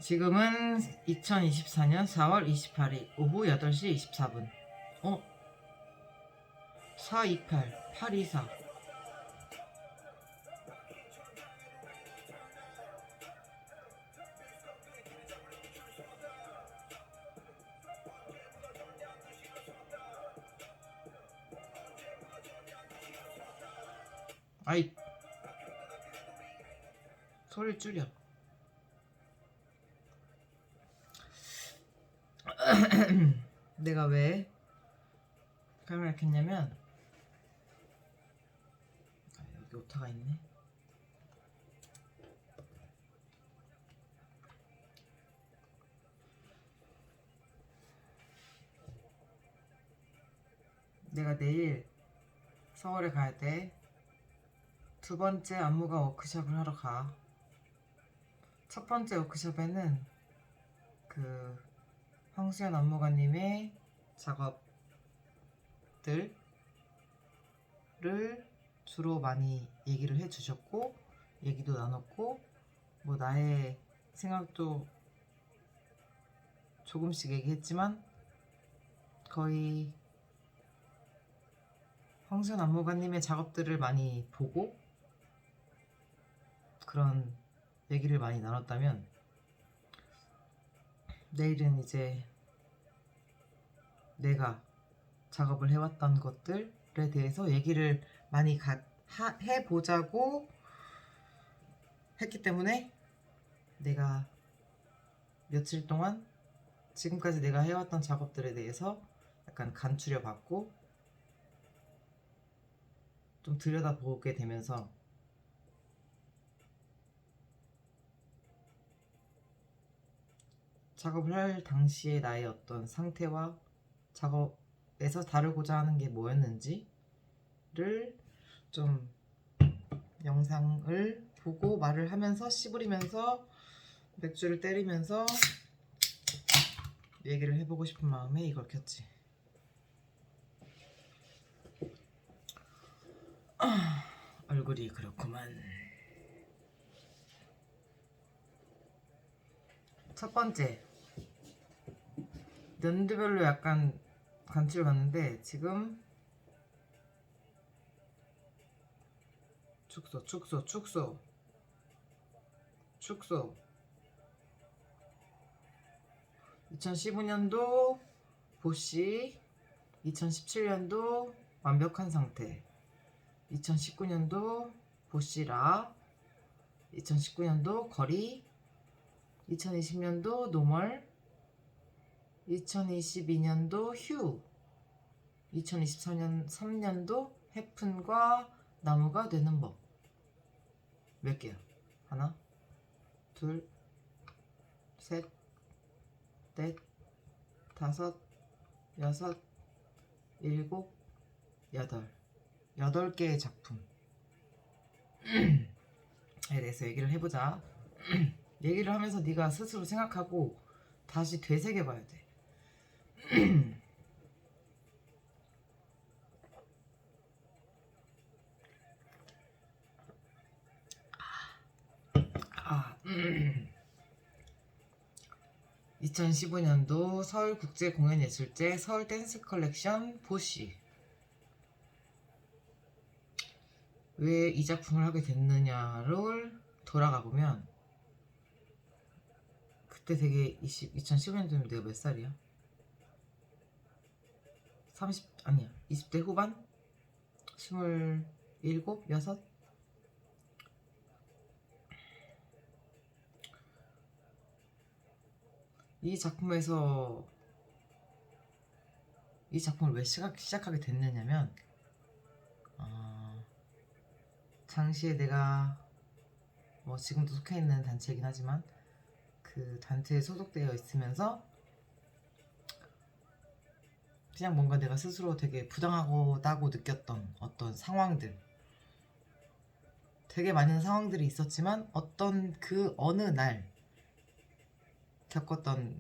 지금은 2024년 4월 28일 오후 8시 24분. 428 824. 아이, 소리 줄여. 내가 왜 카메라 켰냐면 여기 오타가 있네. 내가 내일 서울에 가야 돼. 두 번째 안무가 워크숍을 하러 가. 첫 번째 워크숍에는 그 황수연 안무가님의 작업들을 주로 많이 얘기를 해주셨고, 얘기도 나눴고, 뭐 나의 생각도 조금씩 얘기했지만 거의 황수연 안무가님의 작업들을 많이 보고 그런 얘기를 많이 나눴다면, 내일은 이제 내가 작업을 해왔던 것들에 대해서 얘기를 많이 해보자고 했기 때문에 내가 며칠 동안 지금까지 내가 해왔던 작업들에 대해서 약간 간추려 봤고 좀 들여다보게 되면서 작업을 할 당시의 나의 어떤 상태와 작업에서 다루고자 하는 게 뭐였는지를 좀 영상을 보고 말을 하면서 씨부리면서 맥주를 때리면서 얘기를 해보고 싶은 마음에 이걸 켰지. 얼굴이 그렇구만. 첫 번째, 연도별로 약간 간추려 봤는데 지금 축소 2015년도 보시, 2017년도 완벽한 상태, 2019년도 보시라, 2019년도 거리, 2020년도 노멀, 2022년도 휴, 2023년도 해픈과 나무가 되는 법. 몇 개야? 하나, 둘, 셋, 넷, 다섯, 여섯, 일곱, 여덟 개의 작품에 대해서 얘기를 해보자. 얘기를 하면서 네가 스스로 생각하고 다시 되새겨봐야 돼. 아, 2015년도 서울국제공연예술제 서울 댄스 컬렉션 보시. 왜 이 작품을 하게 됐느냐를 돌아가 보면 그때 되게 2015년도면 내가 몇 살이야? 20대 후반? 27, 6? 이 작품을 왜 시작하게 됐느냐면 당시에 내가 뭐 지금도 속해 있는 단체이긴 하지만 그 단체에 소속되어 있으면서 그냥 뭔가 내가 스스로 되게 부당하다고 느꼈던 어떤 상황들, 되게 많은 상황들이 있었지만 어떤 그 어느 날 겪었던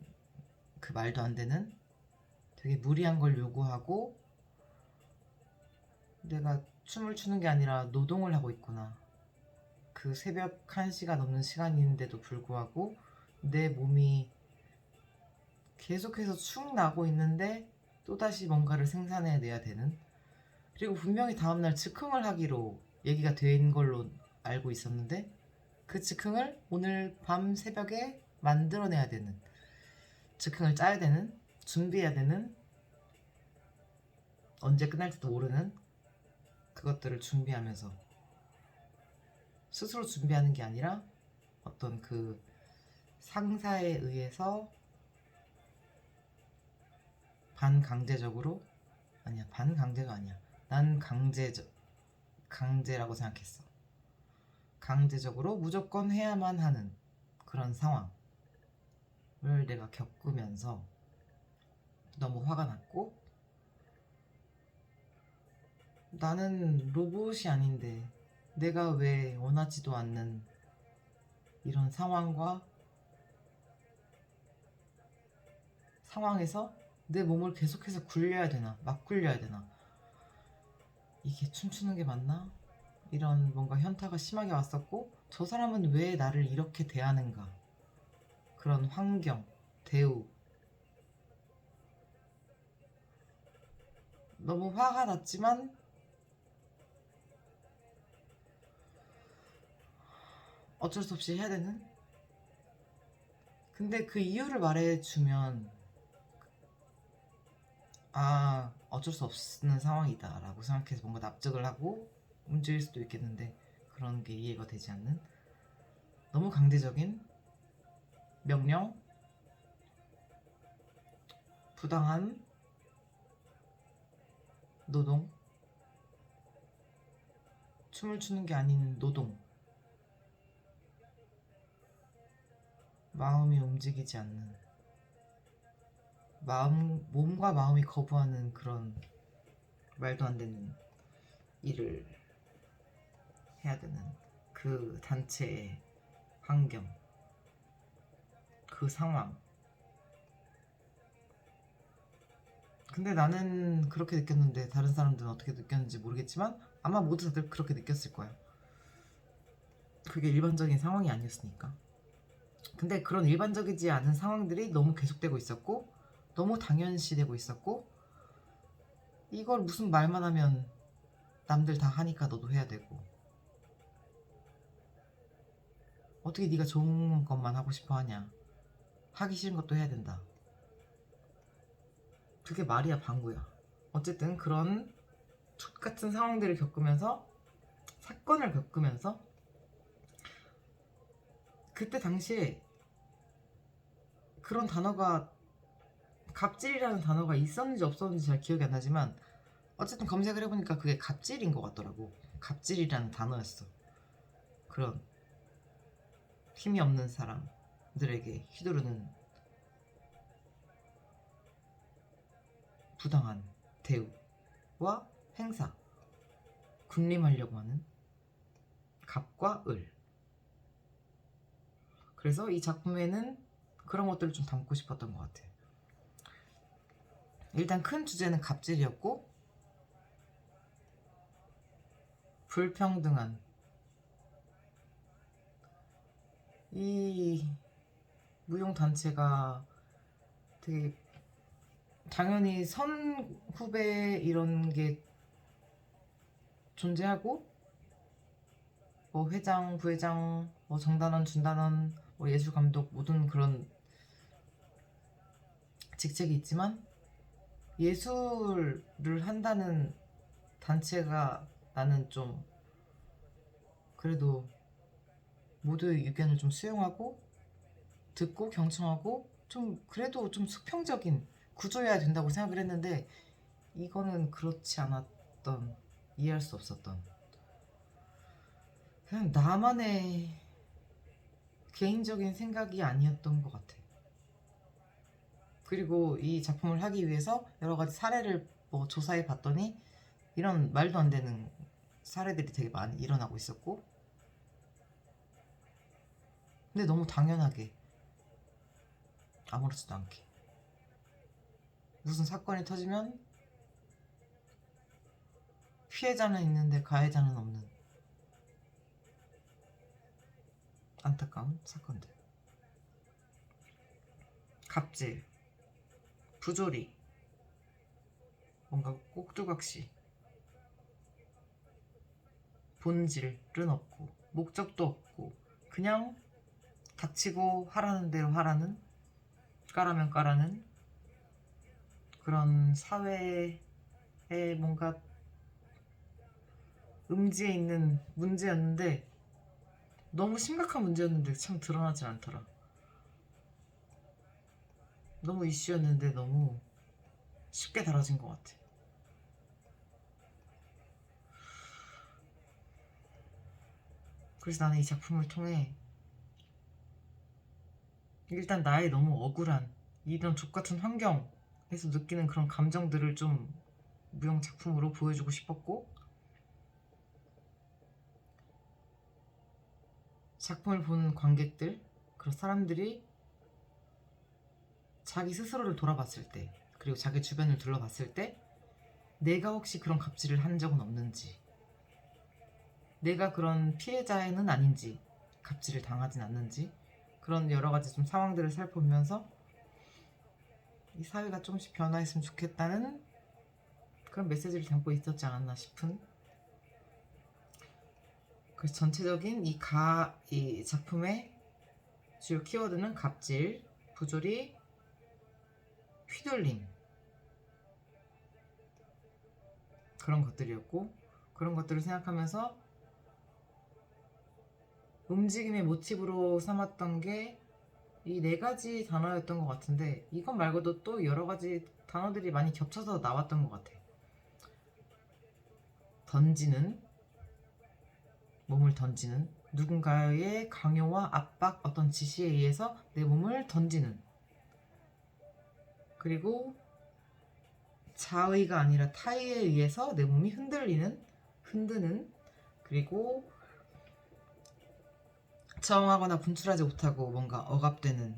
그 말도 안 되는 되게 무리한 걸 요구하고 내가 춤을 추는 게 아니라 노동을 하고 있구나, 그 새벽 1시가 넘는 시간인데도 불구하고 내 몸이 계속해서 축 나고 있는데 또다시 뭔가를 생산해내야 되는, 그리고 분명히 다음날 즉흥을 하기로 얘기가 된 걸로 알고 있었는데 그 즉흥을 오늘 밤 새벽에 만들어내야 되는, 즉흥을 짜야 되는, 준비해야 되는, 언제 끝날지도 모르는 그것들을 준비하면서, 스스로 준비하는 게 아니라 어떤 그 상사에 의해서 반강제적으로, 아니야, 반강제가 아니야, 난 강제라고 생각했어. 강제적으로 무조건 해야만 하는 그런 상황을 내가 겪으면서 너무 화가 났고, 나는 로봇이 아닌데 내가 왜 원하지도 않는 이런 상황에서 내 몸을 계속해서 굴려야 되나, 막 굴려야 되나, 이게 춤추는 게 맞나? 이런 뭔가 현타가 심하게 왔었고, 저 사람은 왜 나를 이렇게 대하는가, 그런 환경, 대우, 너무 화가 났지만 어쩔 수 없이 해야 되는? 근데 그 이유를 말해주면 어쩔 수 없는 상황이다 라고 생각해서 뭔가 납득을 하고 문제일 수도 있겠는데, 그런 게 이해가 되지 않는 너무 강제적인 명령, 부당한 노동, 춤을 추는 게 아닌 노동, 마음이 움직이지 않는, 몸과 마음이 거부하는 그런 말도 안 되는 일을 해야 되는 그 단체의 환경, 그 상황. 근데 나는 그렇게 느꼈는데 다른 사람들은 어떻게 느꼈는지 모르겠지만 아마 모두 다들 그렇게 느꼈을 거야. 그게 일반적인 상황이 아니었으니까. 근데 그런 일반적이지 않은 상황들이 너무 계속되고 있었고, 너무 당연시되고 있었고, 이걸 무슨 말만 하면 남들 다 하니까 너도 해야 되고, 어떻게 네가 좋은 것만 하고 싶어 하냐, 하기 싫은 것도 해야 된다. 그게 말이야 방구야. 어쨌든 그런 똑같은 상황들을 겪으면서, 사건을 겪으면서, 그때 당시에 그런 단어가, 갑질이라는 단어가 있었는지 없었는지 잘 기억이 안 나지만 어쨌든 검색을 해보니까 그게 갑질인 것 같더라고. 갑질이라는 단어였어. 그런 힘이 없는 사람들에게 휘두르는 부당한 대우와 행사, 군림하려고 하는 갑과 을. 그래서 이 작품에는 그런 것들을 좀 담고 싶었던 것 같아. 일단 큰 주제는 갑질이었고, 불평등한 이 무용단체가 되게 당연히 선후배 이런 게 존재하고, 뭐 회장, 부회장, 뭐 정단원, 준단원, 뭐 예술감독, 모든 그런 직책이 있지만 예술을 한다는 단체가 나는 좀 그래도 모두의 의견을 좀 수용하고 듣고 경청하고 좀 그래도 좀 수평적인 구조여야 된다고 생각을 했는데, 이거는 그렇지 않았던, 이해할 수 없었던, 그냥 나만의 개인적인 생각이 아니었던 것 같아. 그리고 이 작품을 하기 위해서 여러 가지 사례를 뭐 조사해 봤더니 이런 말도 안 되는 사례들이 되게 많이 일어나고 있었고, 근데 너무 당연하게 아무렇지도 않게 무슨 사건이 터지면 피해자는 있는데 가해자는 없는, 안타까운 사건들. 갑질, 부조리, 뭔가 꼭두각시, 본질은 없고 목적도 없고 그냥 닥치고 하라는 대로 하라는, 까라면 까라는 그런 사회의 뭔가 음지에 있는 문제였는데, 너무 심각한 문제였는데 참 드러나질 않더라. 너무 이슈였는데 너무 쉽게 다뤄진 것 같아. 그래서 나는 이 작품을 통해 일단 나의 너무 억울한 이런 족같은 환경에서 느끼는 그런 감정들을 좀 무용 작품으로 보여주고 싶었고, 작품을 본 관객들, 그런 사람들이 자기 스스로를 돌아봤을 때, 그리고 자기 주변을 둘러봤을 때 내가 혹시 그런 갑질을 한 적은 없는지, 내가 그런 피해자는 아닌지, 갑질을 당하진 않는지, 그런 여러 가지 좀 상황들을 살펴보면서 이 사회가 조금씩 변화했으면 좋겠다는 그런 메시지를 담고 있었지 않았나 싶은. 그래서 전체적인 이 작품의 주요 키워드는 갑질, 부조리, 휘둘림, 그런 것들이었고, 그런 것들을 생각하면서 움직임의 모티브로 삼았던 게 이 네 가지 단어였던 것 같은데, 이것 말고도 또 여러 가지 단어들이 많이 겹쳐서 나왔던 것 같아. 던지는, 몸을 던지는, 누군가의 강요와 압박, 어떤 지시에 의해서 내 몸을 던지는, 그리고 자의가 아니라 타의에 의해서 내 몸이 흔드는, 그리고 저항하거나 분출하지 못하고 뭔가 억압되는,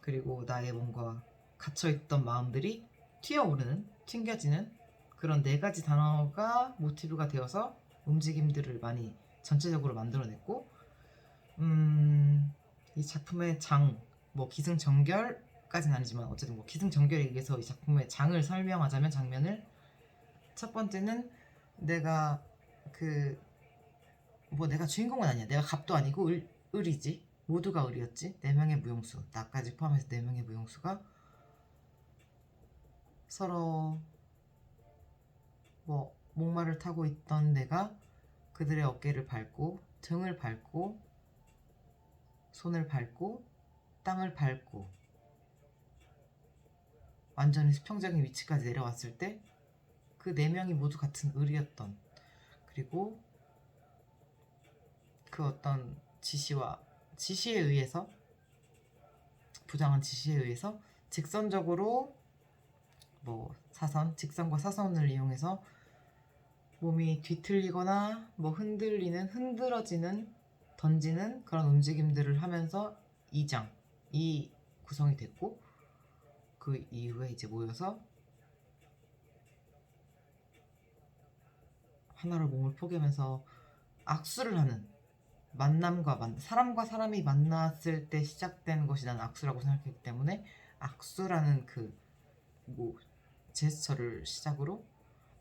그리고 나의 뭔가 갇혀있던 마음들이 튀어오르는, 튕겨지는, 그런 네 가지 단어가 모티브가 되어서 움직임들을 많이 전체적으로 만들어냈고, 이 작품의 뭐 기승전결까지는 아니지만 어쨌든 뭐 기승전결에 의해서 이 작품의 장을 설명하자면, 장면을, 첫 번째는 내가 내가 주인공은 아니야. 내가 갑도 아니고 을이지. 모두가 을이었지. 4명의 무용수, 나까지 포함해서 4명의 무용수가 서로 목마를 타고 있던 내가 그들의 어깨를 밟고, 등을 밟고, 손을 밟고, 땅을 밟고 완전히 수평적인 위치까지 내려왔을 때 그 4명이 모두 같은 을이었던, 그리고 그 어떤 지시에 의해서, 부당한 지시에 의해서 직선적으로 직선과 사선을 이용해서 몸이 뒤틀리거나 흔들어지는, 던지는 그런 움직임들을 하면서 이 구성이 됐고, 그 이후에 이제 모여서 하나로 몸을 포개면서 악수를 하는, 사람과 사람이 만났을 때 시작된 것이 난 악수라고 생각했기 때문에, 악수라는 제스처를 시작으로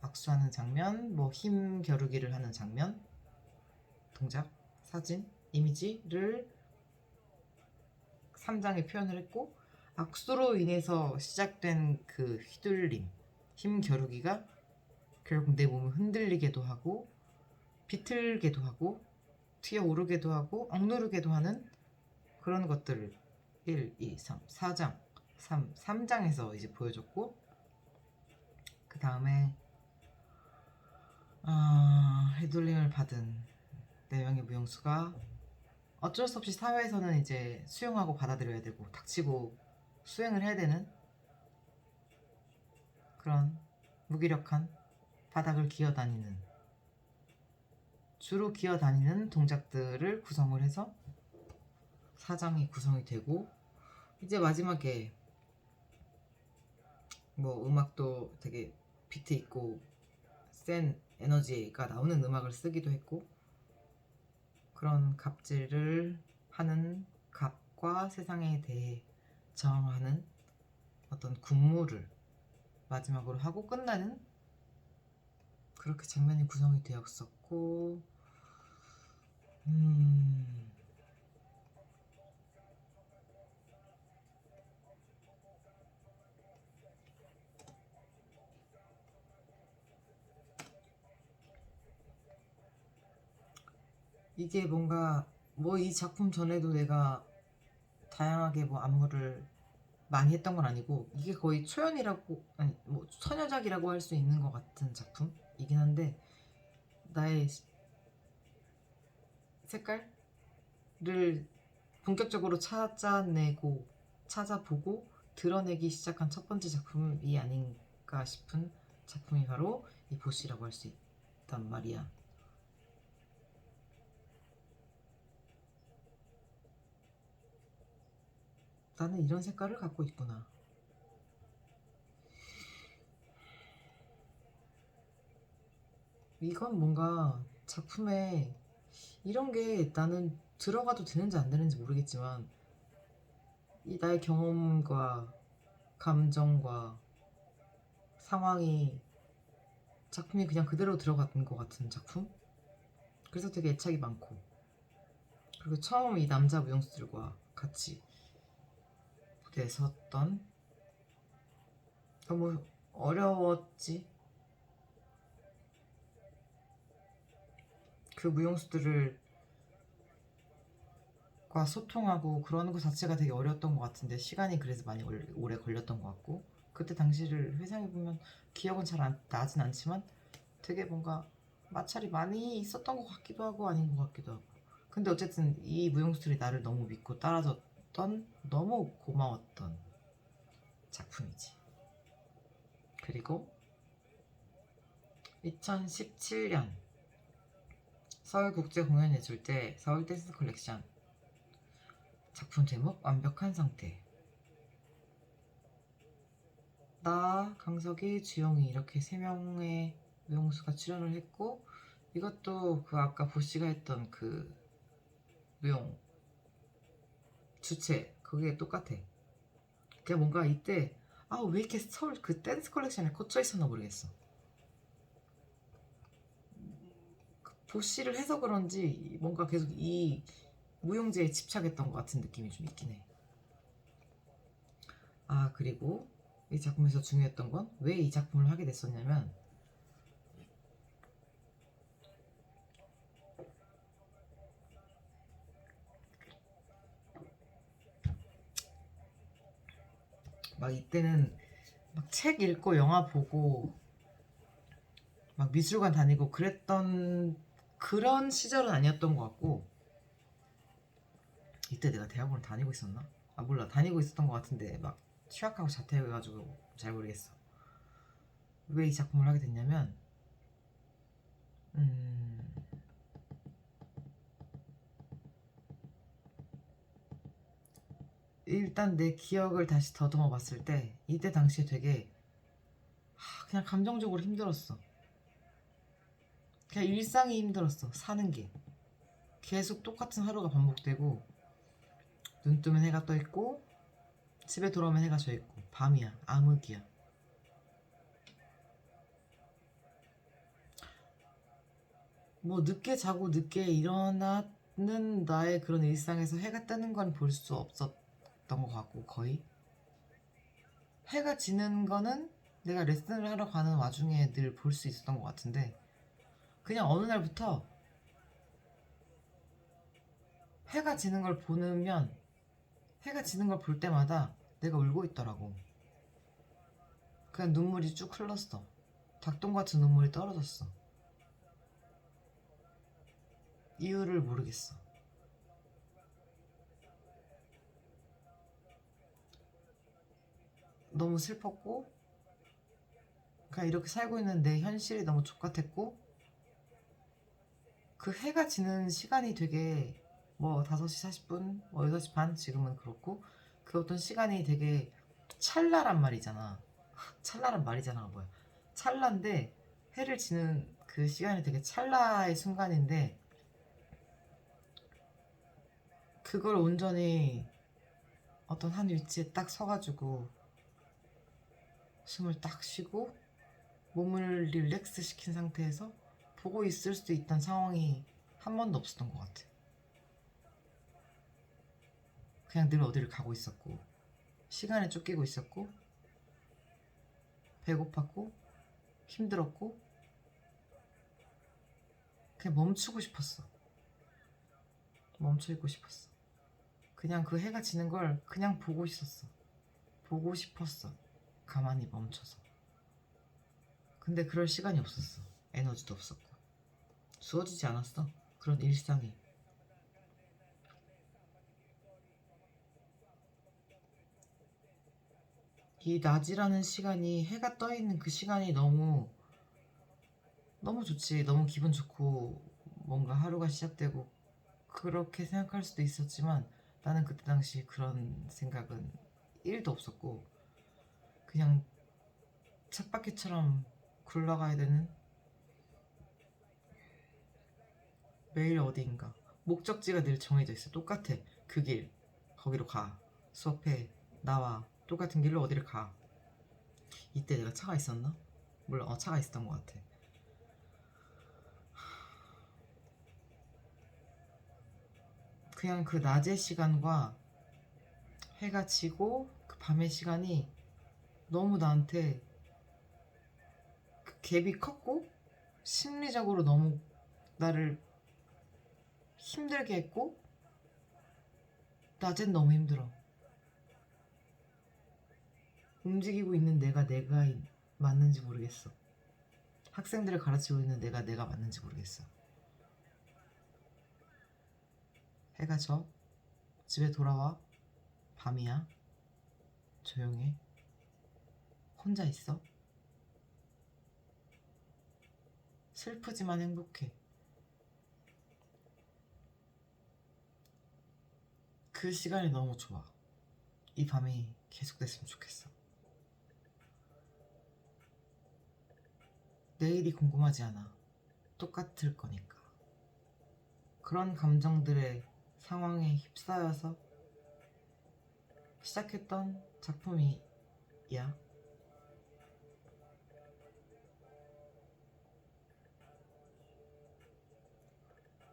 악수하는 장면, 힘 겨루기를 하는 장면, 동작, 사진, 이미지를 3장에 표현을 했고, 악수로 인해서 시작된 그 휘둘림, 힘 겨루기가 결국 내 몸을 흔들리게도 하고, 비틀게도 하고, 튀어오르게도 하고, 억누르게도 하는 그런 것들을 1, 2, 3, 4장, 3장에서 이제 보여줬고, 그 다음에 휘둘림을 받은 4명의 무용수가 어쩔 수 없이 사회에서는 이제 수용하고 받아들여야 되고 닥치고 수행을 해야 되는 그런 무기력한, 바닥을 주로 기어다니는 동작들을 구성을 해서 4장이 구성이 되고, 이제 마지막에 음악도 되게 비트 있고 센 에너지가 나오는 음악을 쓰기도 했고, 그런 갑질을 하는 갑과 세상에 대해 저항하는 어떤 군무를 마지막으로 하고 끝나는 그렇게 장면이 구성이 되었었고, 이게 뭔가 뭐 이 작품 전에도 내가 다양하게 뭐 안무를 많이 했던 건 아니고 이게 거의 초연이라고, 아니 뭐 처녀작이라고 할 수 있는 것 같은 작품이긴 한데, 나의 색깔을 본격적으로 찾아보고 드러내기 시작한 첫 번째 작품이 아닌가 싶은 작품이 바로 이 보시라고 할 수 있단 말이야. 나는 이런 색깔을 갖고 있구나. 이건 뭔가 작품에 이런 게 나는 들어가도 되는지 안 되는지 모르겠지만, 이 나의 경험과 감정과 상황이 작품이 그냥 그대로 들어간 것 같은 작품? 그래서 되게 애착이 많고, 그리고 처음 이 남자 무용수들과 같이 무대에 섰던, 너무 어려웠지. 그 무용수들과 소통하고 그러는 것 자체가 되게 어려웠던 것 같은데, 시간이 그래서 많이 오래 걸렸던 것 같고, 그때 당시를 회상해보면 기억은 잘 나진 않지만 되게 뭔가 마찰이 많이 있었던 것 같기도 하고 아닌 것 같기도 하고. 근데 어쨌든 이 무용수들이 나를 너무 믿고 따라줬던, 너무 고마웠던 작품이지. 그리고 2017년 서울국제공연예술제 서울 댄스 컬렉션 작품 제목 완벽한 상태. 나, 강석이, 주영이 이렇게 3명의 무용수가 출연을 했고, 이것도 그 아까 보씨가 했던 그 무용 주체 그게 똑같아. 그냥 뭔가 이때 왜 이렇게 서울 그 댄스 컬렉션에 꽂혀 있었나 모르겠어. 보씨를 해서 그런지 뭔가 계속 이 무용제에 집착했던 것 같은 느낌이 좀 있긴 해. 그리고 이 작품에서 중요했던 건 왜 이 작품을 하게 됐었냐면, 막 이때는 막 책 읽고 영화 보고 막 미술관 다니고 그랬던 그런 시절은 아니었던 것 같고, 이때 내가 대학원을 다니고 있었나? 몰라, 다니고 있었던 것 같은데 막 휴학하고 자퇴해가지고 잘 모르겠어. 왜 이 작품을 하게 됐냐면, 일단 내 기억을 다시 더듬어 봤을 때 이때 당시에 되게 그냥 감정적으로 힘들었어. 그냥 일상이 힘들었어. 사는 게 계속 똑같은 하루가 반복되고, 눈 뜨면 해가 떠 있고 집에 돌아오면 해가 져 있고, 밤이야, 암흑이야. 뭐 늦게 자고 늦게 일어나는 나의 그런 일상에서 해가 뜨는 건 볼 수 없었던 것 같고, 거의 해가 지는 거는 내가 레슨을 하러 가는 와중에 늘 볼 수 있었던 것 같은데, 그냥 어느 날부터 해가 지는 걸 보면, 해가 지는 걸 볼 때마다 내가 울고 있더라고. 그냥 눈물이 쭉 흘렀어. 닭똥 같은 눈물이 떨어졌어. 이유를 모르겠어. 너무 슬펐고, 그냥 이렇게 살고 있는 내 현실이 너무 족같았고, 그 해가 지는 시간이 되게 뭐 5시 40분, 뭐 6시 반 지금은 그렇고, 그 어떤 시간이 되게 찰나란 말이잖아. 찰나란 말이잖아, 뭐야. 찰나인데, 해를 지는 그 시간이 되게 찰나의 순간인데, 그걸 온전히 어떤 한 위치에 딱 서가지고 숨을 딱 쉬고 몸을 릴렉스 시킨 상태에서 보고 있을 수도 있던 상황이 한 번도 없었던 것 같아. 그냥 늘 어디를 가고 있었고 시간에 쫓기고 있었고 배고팠고 힘들었고 그냥 멈추고 싶었어. 멈춰있고 싶었어. 그냥 그 해가 지는 걸 그냥 보고 있었어. 보고 싶었어. 가만히 멈춰서. 근데 그럴 시간이 없었어. 에너지도 없었고 주어지지 않았어. 그런 일상이. 이 낮이라는 시간이, 해가 떠있는 그 시간이 너무 좋지. 너무 기분 좋고 뭔가 하루가 시작되고 그렇게 생각할 수도 있었지만 나는 그때 당시 그런 생각은 1도 없었고 그냥 쳇바퀴처럼 굴러가야 되는, 매일 어디인가 목적지가 늘 정해져 있어. 똑같아. 그 길, 거기로 가. 수업해. 나와. 똑같은 길로 어디를 가. 이때 내가 차가 있었나? 몰라. 차가 있었던 것 같아. 그냥 그 낮의 시간과 해가 지고 그 밤의 시간이 너무 나한테 그 갭이 컸고 심리적으로 너무 나를 힘들게 했고 낮엔 너무 힘들어. 움직이고 있는 내가 맞는지 모르겠어. 학생들을 가르치고 있는 내가 맞는지 모르겠어. 해가 져. 집에 돌아와. 밤이야. 조용해. 혼자 있어. 슬프지만 행복해. 그 시간이 너무 좋아. 이 밤이 계속됐으면 좋겠어. 내일이 궁금하지 않아. 똑같을 거니까. 그런 감정들의 상황에 휩싸여서 시작했던 작품이야.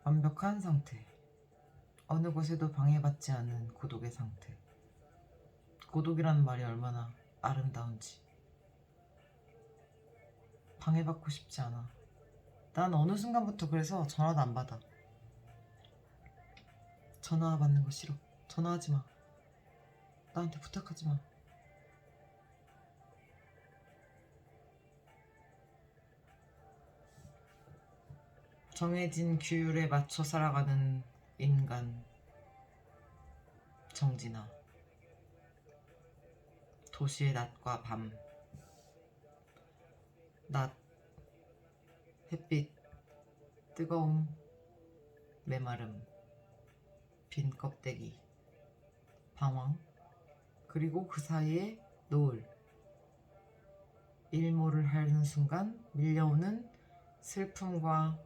완벽한 상태. 어느 곳에도 방해받지 않은 고독의 상태. 고독이라는 말이 얼마나 아름다운지. 방해받고 싶지 않아. 난 어느 순간부터 그래서 전화도 안 받아. 전화 받는 거 싫어. 전화하지 마. 나한테 부탁하지 마. 정해진 규율에 맞춰 살아가는 인간 정진아. 도시의 낮과 밤. 낮, 햇빛, 뜨거움, 메마름, 빈 껍데기, 방황, 그리고 그 사이에 노을. 일몰을 하는 순간 밀려오는 슬픔과,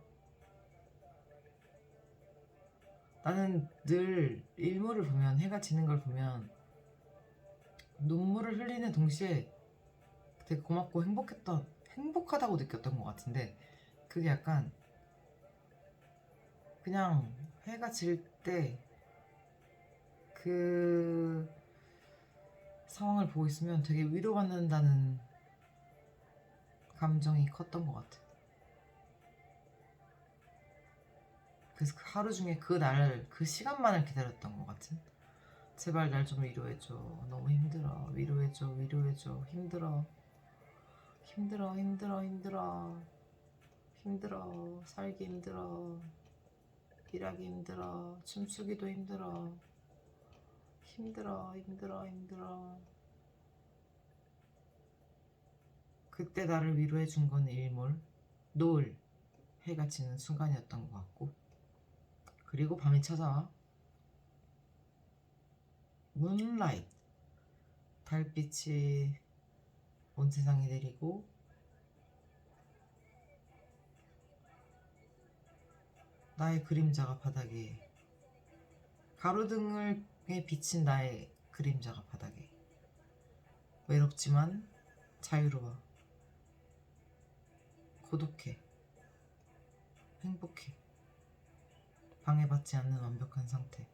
나는 늘 일몰을 보면, 해가 지는 걸 보면 눈물을 흘리는 동시에 되게 고맙고 행복하다고 느꼈던 것 같은데, 그게 약간 그냥 해가 질 때 그 상황을 보고 있으면 되게 위로받는다는 감정이 컸던 것 같아. 그래서 그 하루 중에 그 시간만을 기다렸던 것 같은. 제발 날 좀 위로해줘. 너무 힘들어. 위로해줘. 힘들어. 살기 힘들어. 일하기 힘들어. 춤추기도 힘들어. 힘들어. 그때 나를 위로해준 건 일몰, 노을, 해가 지는 순간이었던 것 같고, 그리고 밤이 찾아와. 문라이트, 달빛이 온 세상에 내리고 나의 그림자가 바닥에 가로등에 비친 나의 그림자가 바닥에. 외롭지만 자유로워. 고독해. 행복해. 방해받지 않는 완벽한 상태.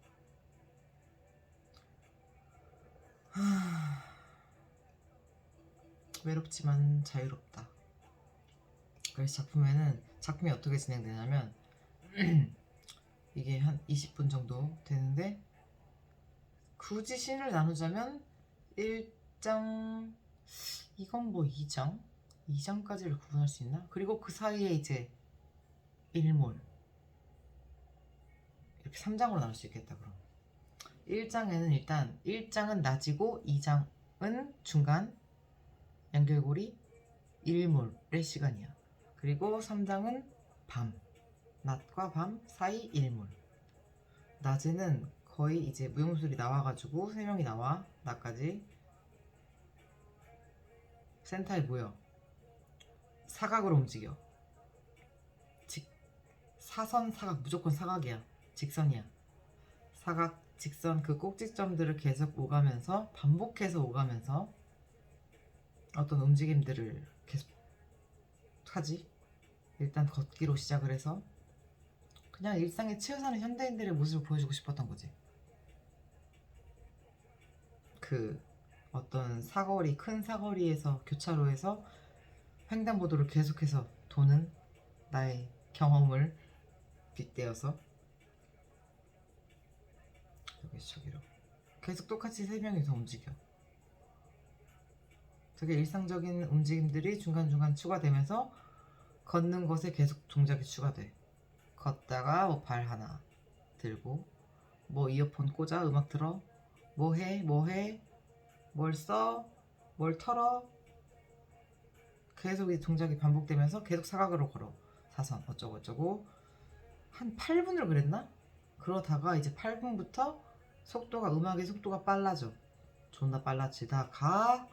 외롭지만 자유롭다. 그래서 작품이 어떻게 진행되냐면 이게 한 20분 정도 되는데, 굳이 씬을 나누자면 1장, 이건 뭐 2장? 2장까지를 구분할 수 있나? 그리고 그 사이에 이제 1몰, 이렇게 3장으로 나눌 수 있겠다. 그럼 1장에는 일단 1장은 낮이고 2장은 중간 연결고리 1몰의 시간이야. 그리고 3장은 밤, 낮과 밤 사이 1몰. 낮에는 거의 이제 무용술이 나와가지고 3명이 나와, 나까지 센터에 모여 사각으로 움직여. 사선, 사각, 무조건 사각이야. 직선이야. 사각, 직선, 그 꼭지점들을 계속 오가면서, 반복해서 오가면서 어떤 움직임들을 계속 하지. 일단 걷기로 시작을 해서 그냥 일상에 치여 사는 현대인들의 모습을 보여주고 싶었던 거지. 그 어떤 사거리, 큰 사거리에서, 교차로에서 횡단보도를 계속해서 도는 나의 경험을 빗대어서 여기서 저기로 계속 똑같이 3명이서 움직여. 되게 일상적인 움직임들이 중간중간 추가되면서 걷는 것에 계속 동작이 추가돼. 걷다가 뭐 발 하나 들고, 뭐 이어폰 꽂아 음악 들어, 뭐해 뭘 써, 뭘 털어, 계속 이 동작이 반복되면서 계속 사각으로 걸어. 사선 어쩌고저쩌고 한 8분을 그랬나? 그러다가 이제 8분부터 음악의 속도가 빨라져. 존나 빨라지다가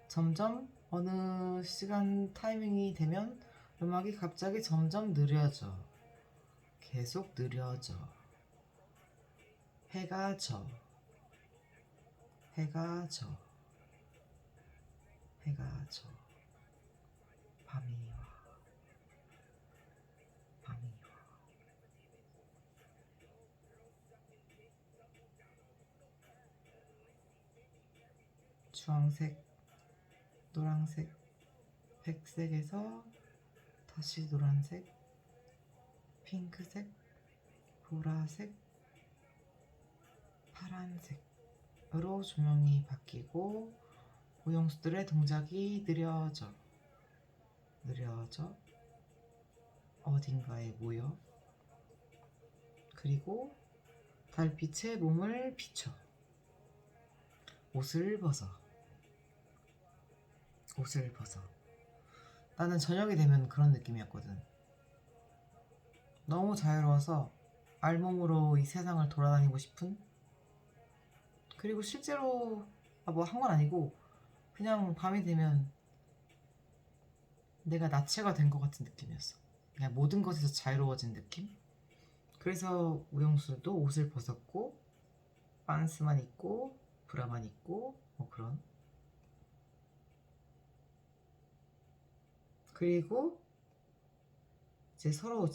점점 어느 시간 타이밍이 되면 음악이 갑자기 점점 느려져. 계속 느려져. 해가 져. 해가 져. 해가 져. 밤이 와. 밤이 와. 주황색, 노란색, 백색에서 다시 노란색, 핑크색, 보라색, 파란색으로 조명이 바뀌고 오용수들의 동작이 느려져 어딘가에 모여, 그리고 달빛에 몸을 비춰. 옷을 벗어. 나는 저녁이 되면 그런 느낌이었거든. 너무 자유로워서 알몸으로 이 세상을 돌아다니고 싶은? 그리고 실제로 뭐 한 건 아니고 그냥 밤이 되면 내가 나체가 된 것 같은 느낌이었어. 그냥 모든 것에서 자유로워진 느낌? 그래서 우영수도 옷을 벗었고 반스만 입고 브라만 입고 뭐 그런. 그리고 이제 서로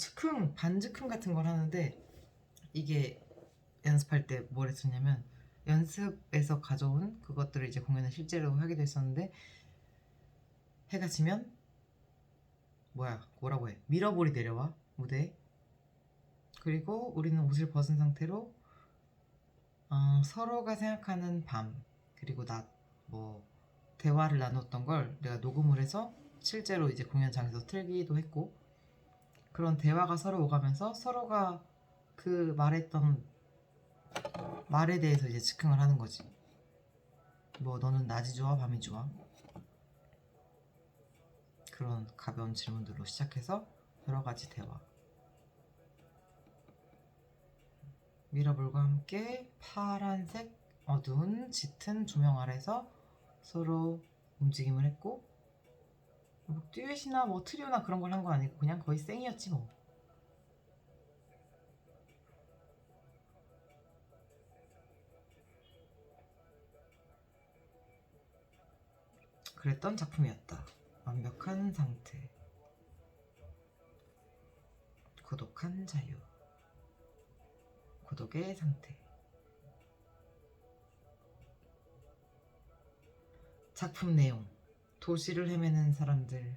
반즉흥 같은 걸 하는데, 이게 연습할 때 뭘 했었냐면, 연습에서 가져온 그것들을 이제 공연을 실제로 하기도 했었는데, 해가 지면 뭐라고 해, 미러볼이 내려와 무대에. 그리고 우리는 옷을 벗은 상태로 서로가 생각하는 밤 그리고 낮, 뭐 대화를 나눴던 걸 내가 녹음을 해서 실제로 이제 공연장에서 틀기도 했고, 그런 대화가 서로 오가면서 서로가 그 말했던 말에 대해서 이제 즉흥을 하는 거지. 뭐 너는 낮이 좋아 밤이 좋아? 그런 가벼운 질문들로 시작해서 여러 가지 대화. 미러볼과 함께 파란색 어두운 짙은 조명 아래서 서로 움직임을 했고, 뭐 듀엣이나 뭐 트리오나 그런 걸 한 거 아니고 그냥 거의 생이었지 뭐. 그랬던 작품이었다. 완벽한 상태, 고독한 자유, 고독의 상태. 작품 내용: 도시를 헤매는 사람들,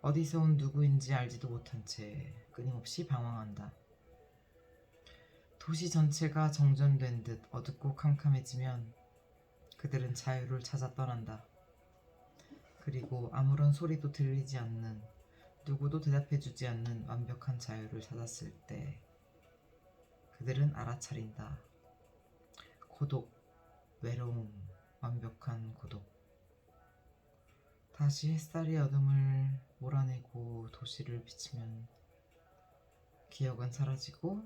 어디서 온 누구인지 알지도 못한 채 끊임없이 방황한다. 도시 전체가 정전된 듯 어둡고 캄캄해지면 그들은 자유를 찾아 떠난다. 그리고 아무런 소리도 들리지 않는, 누구도 대답해주지 않는 완벽한 자유를 찾았을 때 그들은 알아차린다. 고독, 외로움, 완벽한 고독. 다시 햇살이 어둠을 몰아내고 도시를 비치면 기억은 사라지고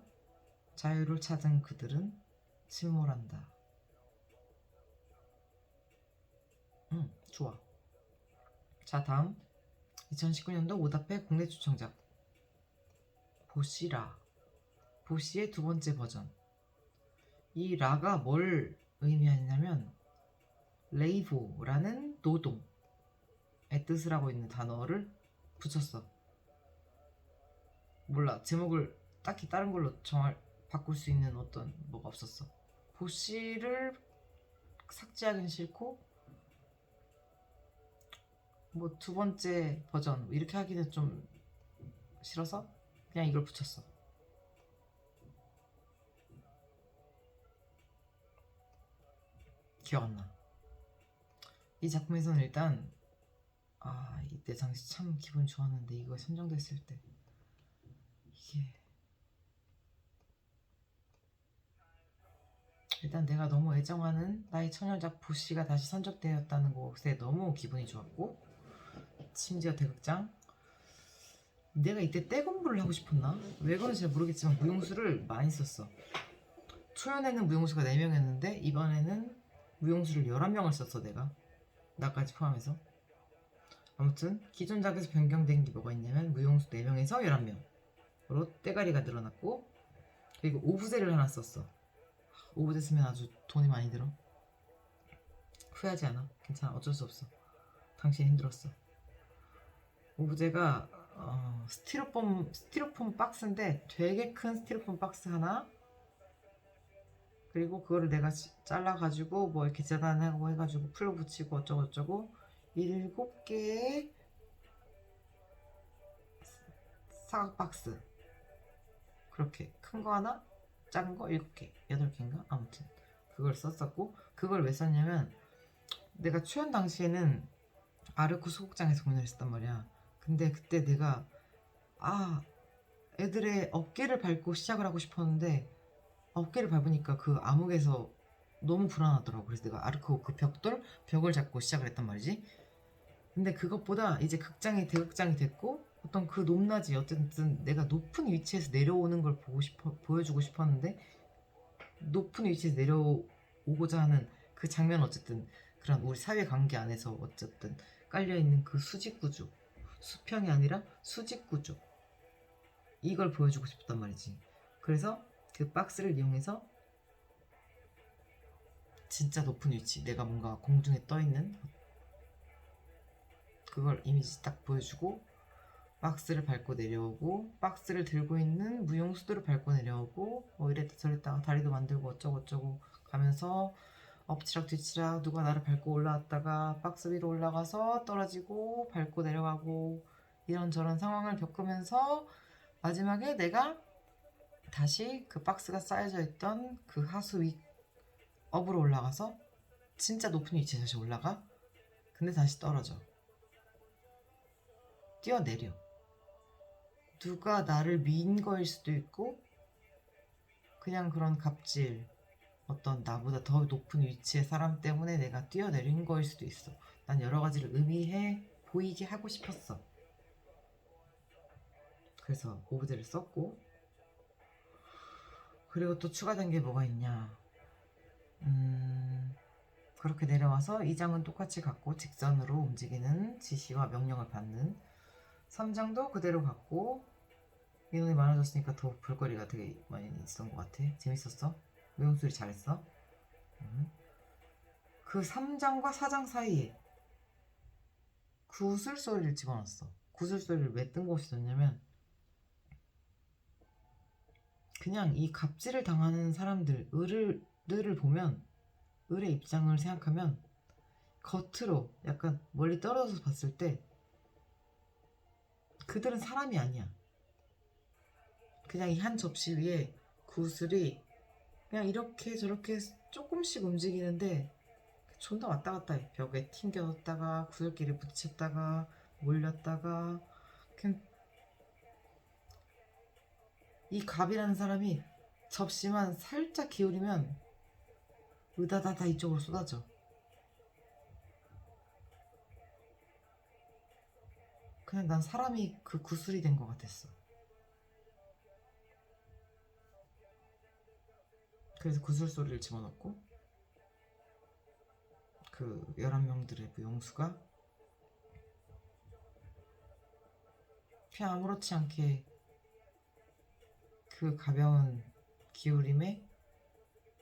자유를 찾은 그들은 침몰한다. 좋아. 자, 다음 2019년도 오답회 국내 초청작 보시라. 보시의 두 번째 버전. 이 라가 뭘 의미하냐면 레이보라는 노동의 뜻을 하고 있는 단어를 붙였어. 몰라, 제목을 딱히 다른 걸로 바꿀 수 있는 어떤 뭐가 없었어. 보시를 삭제하기는 싫고 뭐 두 번째 버전 이렇게 하기는 좀 싫어서 그냥 이걸 붙였어. 기억 안 나. 이 작품에서는 일단 이때 당시 참 기분이 좋았는데 이거 선정됐을 때 이게 일단 내가 너무 애정하는 나의 처녀작 보시가 다시 선정되었다는 것에 너무 기분이 좋았고, 심지어 대극장 내가 이때 떼 공부를 하고 싶었나? 왜 그런지 잘 모르겠지만 무용수를 많이 썼어. 초연에는 무용수가 4명이었는데 이번에는 무용수를 11명을 썼어. 내가 나까지 포함해서. 아무튼 기존작에서 변경된 게 뭐가 있냐면 무용수 4명에서 11명으로 떼가리가 늘어났고, 그리고 오브제를 하나 썼어. 오브제 쓰면 아주 돈이 많이 들어. 후회하지 않아. 괜찮아. 어쩔 수 없어. 당신 힘들었어. 오브제가 스티로폼 박스인데 되게 큰 스티로폼 박스 하나, 그리고 그거를 내가 잘라가지고 뭐 이렇게 재단하고 해가지고 풀로 붙이고 어쩌고저쩌고 7개의 사각 박스, 그렇게 큰 거 하나, 작은 거 7개, 8개인가? 아무튼 그걸 썼었고, 그걸 왜 썼냐면 내가 초연 당시에는 아르코 소극장에서 공연을 했단 말이야. 근데 그때 내가 애들의 어깨를 밟고 시작을 하고 싶었는데 어깨를 밟으니까 그 암흑에서 너무 불안하더라고. 그래서 내가 아르코 그 벽을 잡고 시작을 했단 말이지. 근데 그것보다 이제 대극장이 됐고 어떤 그 높낮이, 어쨌든 내가 높은 위치에서 내려오는 걸 보여주고 싶었는데, 높은 위치에서 내려오고자 하는 그 장면, 어쨌든 그런 우리 사회관계 안에서 어쨌든 깔려있는 그 수직구조, 수평이 아니라 수직구조, 이걸 보여주고 싶었단 말이지. 그래서 그 박스를 이용해서 진짜 높은 위치, 내가 뭔가 공중에 떠있는 그걸 이미지 딱 보여주고, 박스를 밟고 내려오고 박스를 들고 있는 무용수들을 밟고 내려오고 뭐 이랬다 저랬다가 다리도 만들고 어쩌고저쩌고 가면서 엎치락 뒤치락 누가 나를 밟고 올라왔다가 박스 위로 올라가서 떨어지고 밟고 내려가고 이런저런 상황을 겪으면서 마지막에 내가 다시 그 박스가 쌓여져 있던 그 하수 위 업으로 올라가서 진짜 높은 위치에 다시 올라가. 근데 다시 떨어져. 뛰어내려. 누가 나를 민 거일 수도 있고 그냥 그런 갑질, 어떤 나보다 더 높은 위치의 사람 때문에 내가 뛰어내린 거일 수도 있어. 난 여러 가지를 의미해 보이게 하고 싶었어. 그래서 오브제를 썼고, 그리고 또 추가된 게 뭐가 있냐. 그렇게 내려와서 2장은 똑같이 갖고 직선으로 움직이는 지시와 명령을 받는, 3장도 그대로 갖고 인원이 많아졌으니까 더 볼거리가 되게 많이 있었던 것 같아. 재밌었어. 무용수리 잘했어. 그 3장과 4장 사이에 구슬소리를 집어넣었어. 구슬소리를 왜 뜬금없이 넣냐면 그냥 이 갑질을 당하는 사람들, 을을 보면, 을의 입장을 생각하면 겉으로 약간 멀리 떨어져서 봤을 때 그들은 사람이 아니야. 그냥 이 한 접시 위에 구슬이 그냥 이렇게 저렇게 조금씩 움직이는데 존나 왔다 갔다 해. 벽에 튕겨졌다가 구슬끼리 부딪혔다가 몰렸다가. 그냥 이 갑이라는 사람이 접시만 살짝 기울이면 으다다다 이쪽으로 쏟아져. 그냥 난 사람이 그 구슬이 된 것 같았어. 그래서 구슬 소리를 집어넣고 그 11명들의 그 용수가 그냥 아무렇지 않게 그 가벼운 기울임에,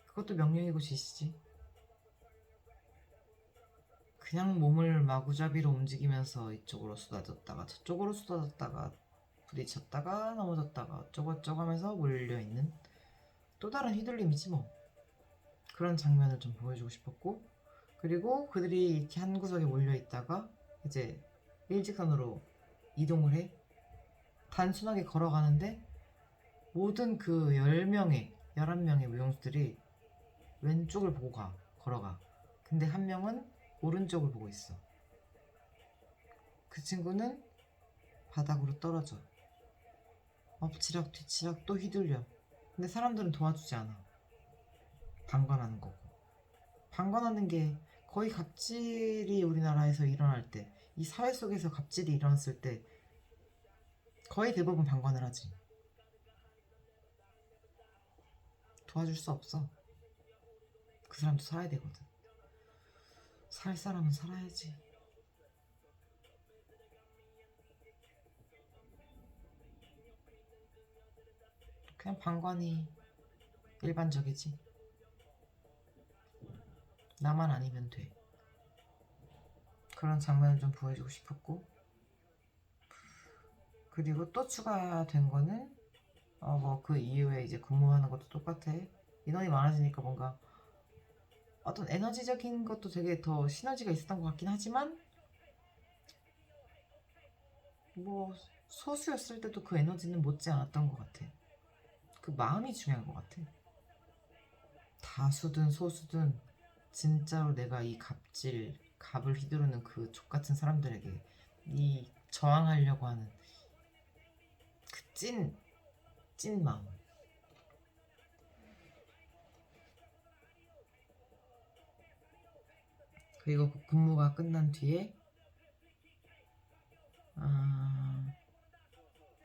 그것도 명령이고 지시지, 그냥 몸을 마구잡이로 움직이면서 이쪽으로 쏟아졌다가 저쪽으로 쏟아졌다가 부딪혔다가 넘어졌다가 어쩌고저쩌고 하면서 몰려있는 또 다른 휘둘림이지 뭐. 그런 장면을 좀 보여주고 싶었고, 그리고 그들이 이렇게 한 구석에 몰려있다가 이제 일직선으로 이동을 해. 단순하게 걸어가는데 모든 그 10명의 11명의 무용수들이 왼쪽을 보고 걸어가. 근데 한 명은 오른쪽을 보고 있어. 그 친구는 바닥으로 떨어져. 엎치락 뒤치락 또 휘둘려. 근데 사람들은 도와주지 않아. 방관하는 거고. 방관하는 게 거의 갑질이 우리나라에서 일어날 때, 이 사회 속에서 갑질이 일어났을 때 거의 대부분 방관을 하지. 도와줄 수 없어. 그 사람도 살아야 되거든. 살 사람은 살아야지. 그냥 방관이 일반적이지. 나만 아니면 돼. 그런 장면을 좀 보여주고 싶었고, 그리고 또 추가된 거는 뭐 그 이후에 이제 근무하는 것도 똑같아. 인원이 많아지니까 뭔가 어떤 에너지적인 것도 되게 더 시너지가 있었던 것 같긴 하지만, 뭐 소수였을 때도 그 에너지는 못지 않았던 것 같아. 그 마음이 중요한 것 같아. 다수든 소수든 진짜로 내가 이 갑을 휘두르는 그 족같은 사람들에게 이 저항하려고 하는 그 찐 마음. 그리고 그 근무가 끝난 뒤에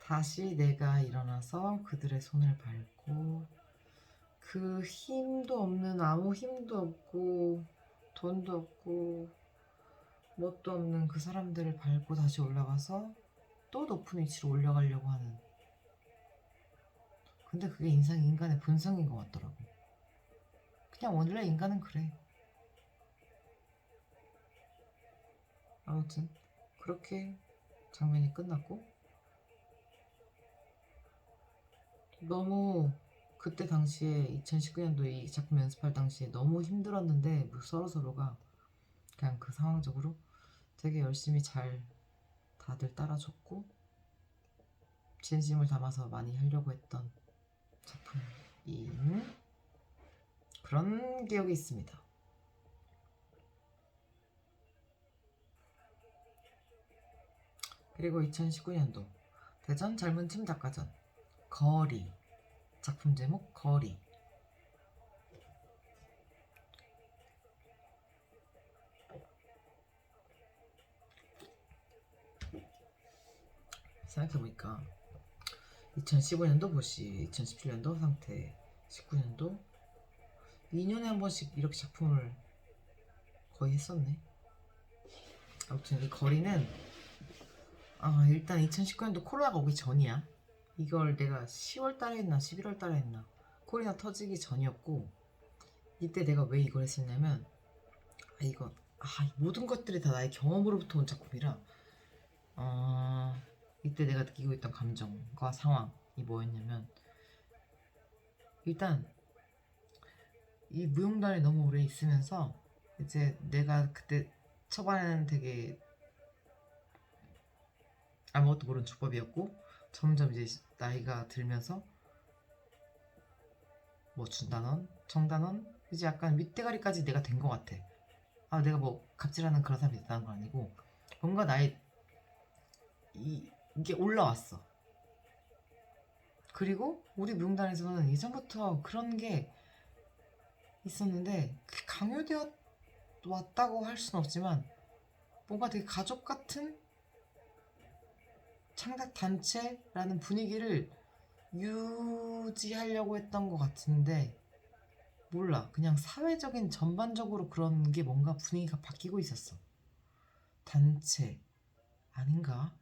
다시 내가 일어나서 그들의 손을 밟고, 그 힘도 없는, 아무 힘도 없고 돈도 없고 뭣도 없는 그 사람들을 밟고 다시 올라가서 또 높은 위치로 올라가려고 하는. 근데 그게 인간의 본성인 것 같더라고. 그냥 원래 인간은 그래. 아무튼 그렇게 장면이 끝났고, 너무 그때 당시에 2019년도 이 작품 연습할 당시에 너무 힘들었는데 뭐 서로가 그냥 그 상황적으로 되게 열심히 잘 다들 따라줬고 진심을 담아서 많이 하려고 했던 작품인 그런 기억이 있습니다. 그리고 2019년도 대전 젊은팀 작가전 거리, 작품 제목 거리. 생각해보니까 2015년도 보시, 2017년도 상태, 19년도 2년에 한 번씩 이렇게 작품을 거의 했었네. 아무튼 이 거리는 일단 2019년도 코로나가 오기 전이야. 이걸 내가 10월달에 했나 11월달에 했나, 코로나 터지기 전이었고, 이때 내가 왜 이걸 했었냐면 이거 이 모든 것들이 다 나의 경험으로부터 온 작품이라 이때 내가 느끼고 있던 감정과 상황이 뭐였냐면, 일단 이 무용단에 너무 오래 있으면서 이제 내가 그때 초반에는 되게 아무것도 모르는 주법이었고, 점점 이제 나이가 들면서 뭐 중단원, 정단원, 이제 약간 윗대가리까지 내가 된 것 같아. 내가 뭐 갑질하는 그런 사람이 됐다는 건 아니고, 뭔가 나의 이게 올라왔어. 그리고 우리 무용단에서는 예전부터 그런 게 있었는데, 강요되어 왔다고 할 수는 없지만 뭔가 되게 가족 같은 창작 단체라는 분위기를 유지하려고 했던 것 같은데, 몰라, 그냥 사회적인 전반적으로 그런 게 뭔가 분위기가 바뀌고 있었어. 단체 아닌가?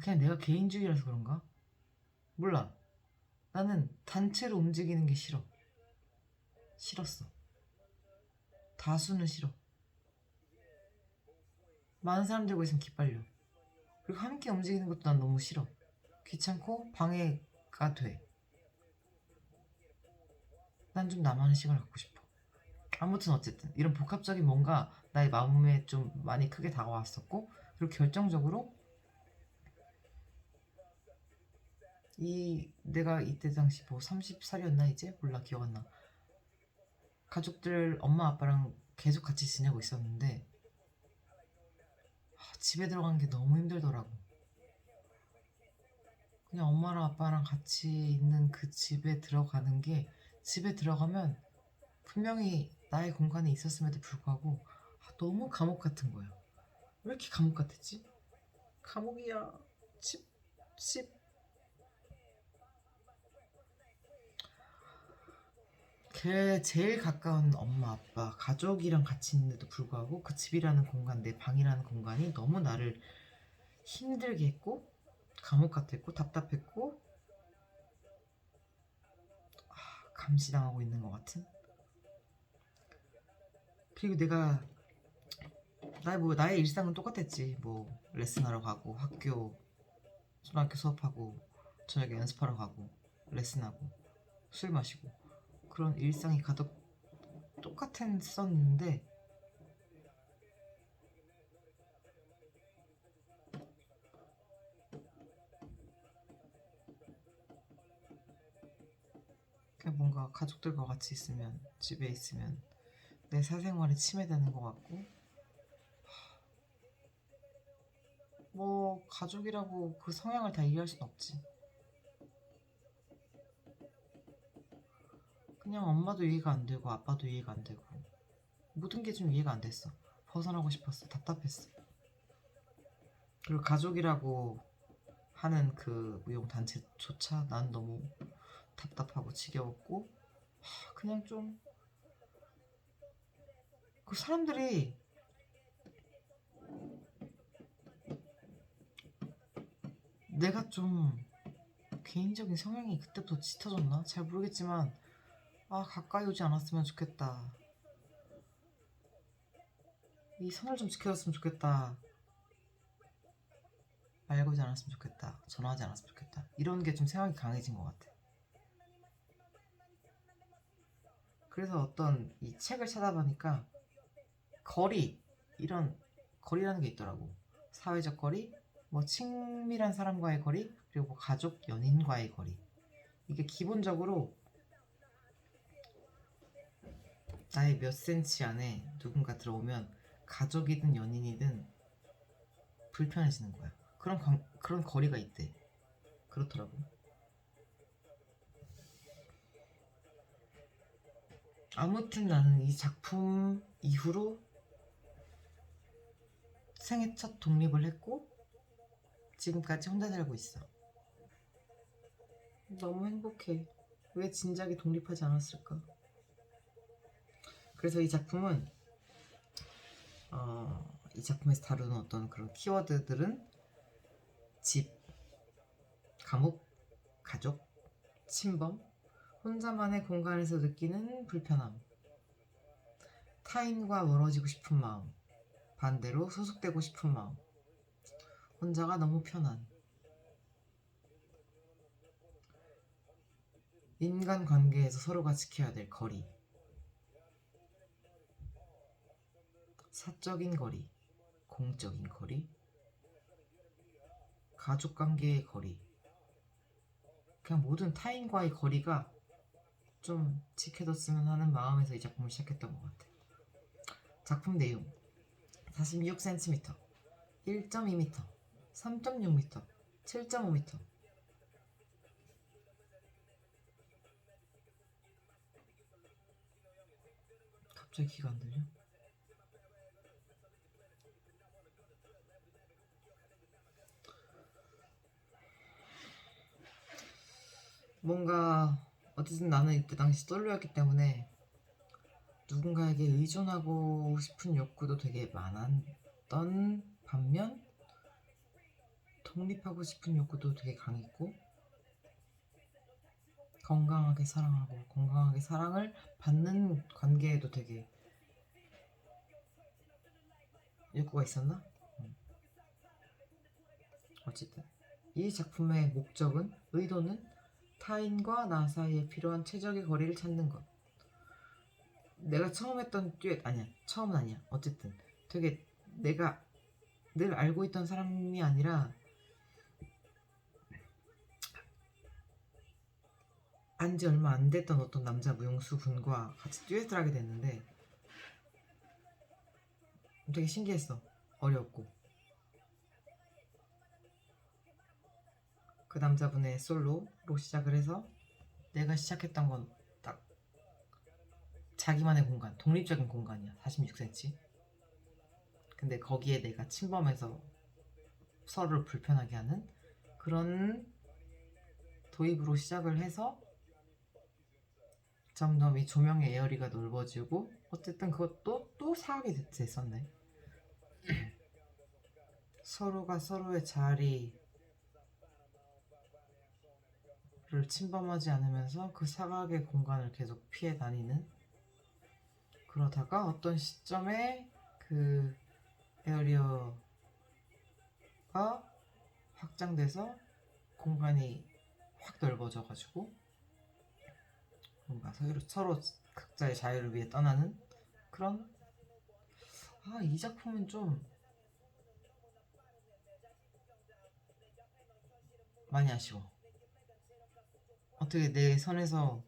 그냥 내가 개인주의라서 그런가? 몰라. 나는 단체로 움직이는 게 싫었어. 다수는 싫어. 많은 사람들과 있으면 기빨려. 그리고 함께 움직이는 것도 난 너무 싫어. 귀찮고 방해가 돼. 난 좀 나만의 시간을 갖고 싶어. 아무튼 어쨌든 이런 복합적인 뭔가 나의 마음에 좀 많이 크게 다가왔었고, 그리고 결정적으로 내가 이때 당시 뭐 30살이었나, 이제 몰라, 기억 안 나. 가족들 엄마 아빠랑 계속 같이 지내고 있었는데, 집에 들어가는 게 너무 힘들더라고. 그냥 엄마랑 아빠랑 같이 있는 그 집에 들어가는 게, 집에 들어가면 분명히 나의 공간에 있었음에도 불구하고 너무 감옥 같은 거야. 왜 이렇게 감옥 같았지? 감옥이야. 집, 집. 제일 가까운 엄마 아빠 가족이랑 같이 있는데도 불구하고 그 집이라는 공간, 내 방이라는 공간이 너무 나를 힘들게 했고, 감옥 같았고, 답답했고, 감시당하고 있는 것 같은. 그리고 나의 일상은 똑같았지. 뭐 레슨하러 가고, 초등학교 수업하고, 저녁에 연습하러 가고, 레슨하고, 술 마시고, 그런 일상이 가득 똑같았었는데, 그냥 뭔가 가족들과 같이 있으면, 집에 있으면 내 사생활에 침해되는 것 같고, 뭐 가족이라고 그 성향을 다 이해할 순 없지. 그냥 엄마도 이해가 안 되고 아빠도 이해가 안 되고, 모든 게 좀 이해가 안 됐어. 벗어나고 싶었어. 답답했어. 그리고 가족이라고 하는 그 무용단체조차 난 너무 답답하고 지겨웠고, 그냥 좀 그 사람들이, 내가 좀 개인적인 성향이 그때부터 짙어졌나? 잘 모르겠지만 가까이 오지 않았으면 좋겠다. 이 선을 좀 지켜줬으면 좋겠다. 말 걸지 않았으면 좋겠다. 전화하지 않았으면 좋겠다. 이런 게 좀 생각이 강해진 것 같아. 그래서 어떤 이 책을 찾아보니까 이런 거리라는 게 있더라고. 사회적 거리, 뭐 친밀한 사람과의 거리, 그리고 뭐 가족, 연인과의 거리. 이게 기본적으로 나의 몇 센치 안에 누군가 들어오면, 가족이든 연인이든 불편해지는 거야. 그런 거리가 있대. 그렇더라고. 아무튼 나는 이 작품 이후로 생애 첫 독립을 했고, 지금까지 혼자 살고 있어. 너무 행복해. 왜 진작에 독립하지 않았을까? 그래서 이 작품에서 다루는 어떤 그런 키워드들은 집, 감옥, 가족, 침범, 혼자만의 공간에서 느끼는 불편함, 타인과 멀어지고 싶은 마음, 반대로 소속되고 싶은 마음, 혼자가 너무 편한, 인간관계에서 서로가 지켜야 될 거리, 사적인 거리, 공적인 거리, 가족관계의 거리, 그냥 모든 타인과의 거리가 좀 지켜졌으면 하는 마음에서 이 작품을 시작했던 것 같아. 작품 내용 46cm, 1.2m, 3.6m, 7.5m. 갑자기 귀가 안 들려? 뭔가 어쨌든 나는 이때 당시 솔로였기 때문에 누군가에게 의존하고 싶은 욕구도 되게 많았던 반면 독립하고 싶은 욕구도 되게 강했고, 건강하게 사랑하고 건강하게 사랑을 받는 관계에도 되게 욕구가 있었나? 어쨌든 이 작품의 목적은, 의도는 타인과 나 사이에 필요한 최적의 거리를 찾는 것. 내가 처음 했던 듀엣 아니야. 처음은 아니야. 어쨌든 되게 내가 늘 알고 있던 사람이 아니라 안지 얼마 안 됐던 어떤 남자 무용수 분과 같이 듀엣을 하게 됐는데 되게 신기했어. 어려웠고, 그 남자분의 솔로로 시작을 해서 내가 시작했던 건 딱 자기만의 공간, 독립적인 공간이야. 46cm. 근데 거기에 내가 침범해서 서로를 불편하게 하는 그런 도입으로 시작을 해서 점점 이 조명의 에어리가 넓어지고, 어쨌든 그것도 또 사각이 됐었네. 서로가 서로의 자리를 침범하지 않으면서 그 사각의 공간을 계속 피해 다니는, 그러다가 어떤 시점에 그 에어리어가 확장돼서 공간이 확 넓어져가지고 뭔가 서로 각자의 자유를 위해 떠나는 그런, 이 작품은 좀 많이 아쉬워. 어떻게 내 선에서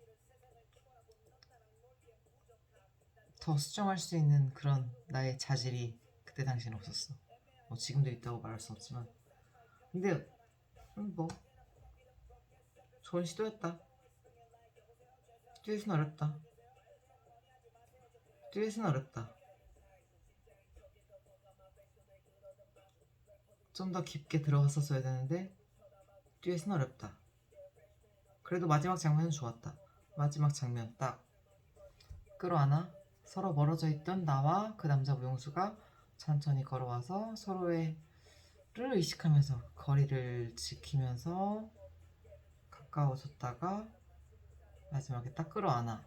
더 수정할 수 있는 그런 나의 자질이 그때 당시는 없었어. 뭐 지금도 있다고 말할 수 없지만, 근데 뭐 좋은 시도였다. 듀엣은 어렵다. 듀엣은 어렵다. 좀 더 깊게 들어갔었어야 되는데 듀엣은 어렵다. 그래도 마지막 장면은 좋았다. 마지막 장면 딱 끌어안아 서로 멀어져 있던 나와 그 남자 무용수가 천천히 걸어와서 서로를 의식하면서 거리를 지키면서 가까워졌다가 마지막에 딱 끌어안아.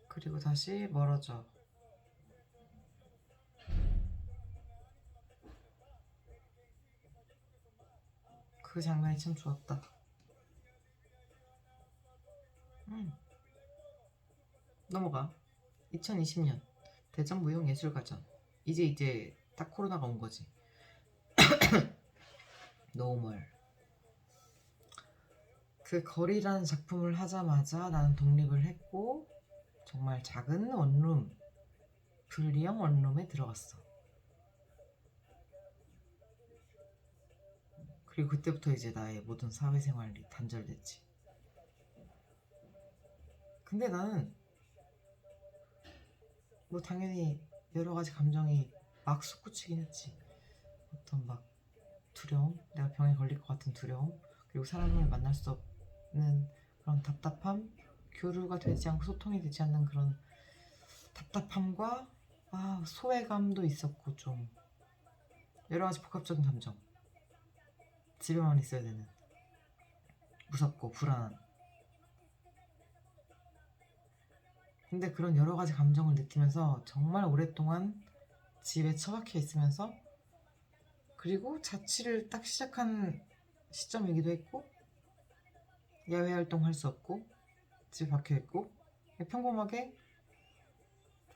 그리고 다시 멀어져. 그 장면이 참 좋았다. 넘어가. 2020년 대전무용예술가전. 이제 딱 코로나가 온 거지. 노멀. 그 거리라는 작품을 하자마자 나는 독립을 했고 정말 작은 원룸, 분리형 원룸에 들어갔어. 그리고 그때부터 이제 나의 모든 사회생활이 단절됐지. 근데 나는 뭐 당연히 여러 가지 감정이 막 솟구치긴 했지. 어떤 막 두려움, 내가 병에 걸릴 것 같은 두려움, 그리고 사람을 만날 수 없는 그런 답답함, 교류가 되지 않고 소통이 되지 않는 그런 답답함과 소외감도 있었고, 좀 여러 가지 복합적인 감정, 집에만 있어야 되는, 무섭고 불안한. 근데 그런 여러 가지 감정을 느끼면서 정말 오랫동안 집에 처박혀 있으면서, 그리고 자취를 딱 시작한 시점이기도 했고, 야외 활동할 수 없고 집에 박혀 있고 평범하게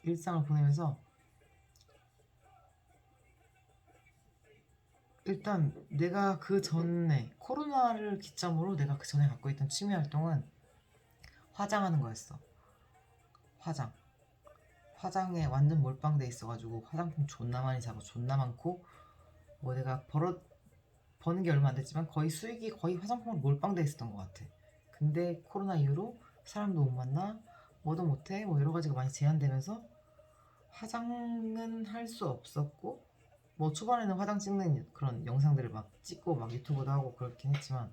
일상을 보내면서, 일단 내가 그 전에 코로나를 기점으로 내가 그 전에 갖고 있던 취미 활동은 화장하는 거였어. 화장에 완전 몰빵돼 있어가지고 화장품 존나 많이 사고 존나 많고, 뭐 내가 버는 게 얼마 안 됐지만 거의 수익이 거의 화장품으로 몰빵돼 있었던 것 같아. 근데 코로나 이후로 사람도 못 만나, 뭐도 못해, 뭐 여러 가지가 많이 제한되면서 화장은 할 수 없었고, 뭐 초반에는 화장 찍는 그런 영상들을 막 찍고 막 유튜브도 하고 그렇긴 했지만,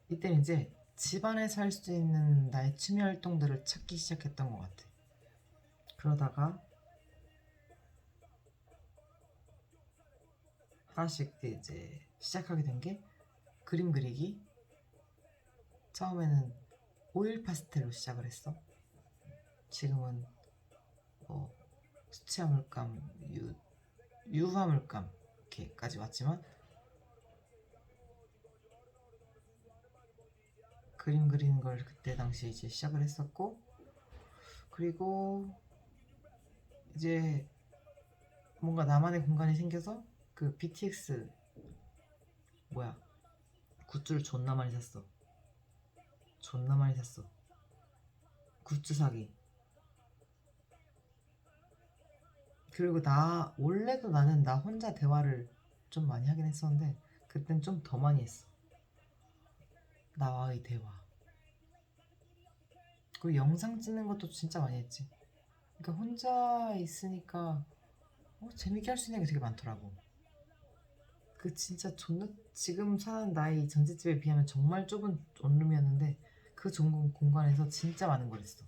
이때는 이제 집안에서 할 수 있는 나의 취미 활동들을 찾기 시작했던 것 같아. 그러다가 하나씩 이제 시작하게 된 게 그림 그리기. 처음에는 오일 파스텔로 시작을 했어. 지금은 뭐 수채화물감, 유화물감 이렇게까지 왔지만, 그림 그리는 걸 그때 당시에 이제 시작을 했었고, 그리고 이제 뭔가 나만의 공간이 생겨서 그 BTX 뭐야 굿즈를 존나 많이 샀어. 굿즈 사기. 그리고 원래도 나는 나 혼자 대화를 좀 많이 하긴 했었는데, 그땐 좀 더 많이 했어. 나와의 대화. 그리고 영상 찍는 것도 진짜 많이 했지. 그러니까 혼자 있으니까 재밌게 할 수 있는 게 되게 많더라고. 그 진짜 존나 지금 사는 나의 전셋집에 비하면 정말 좁은 원룸이었는데, 그 좁은 공간에서 진짜 많은 걸 했어.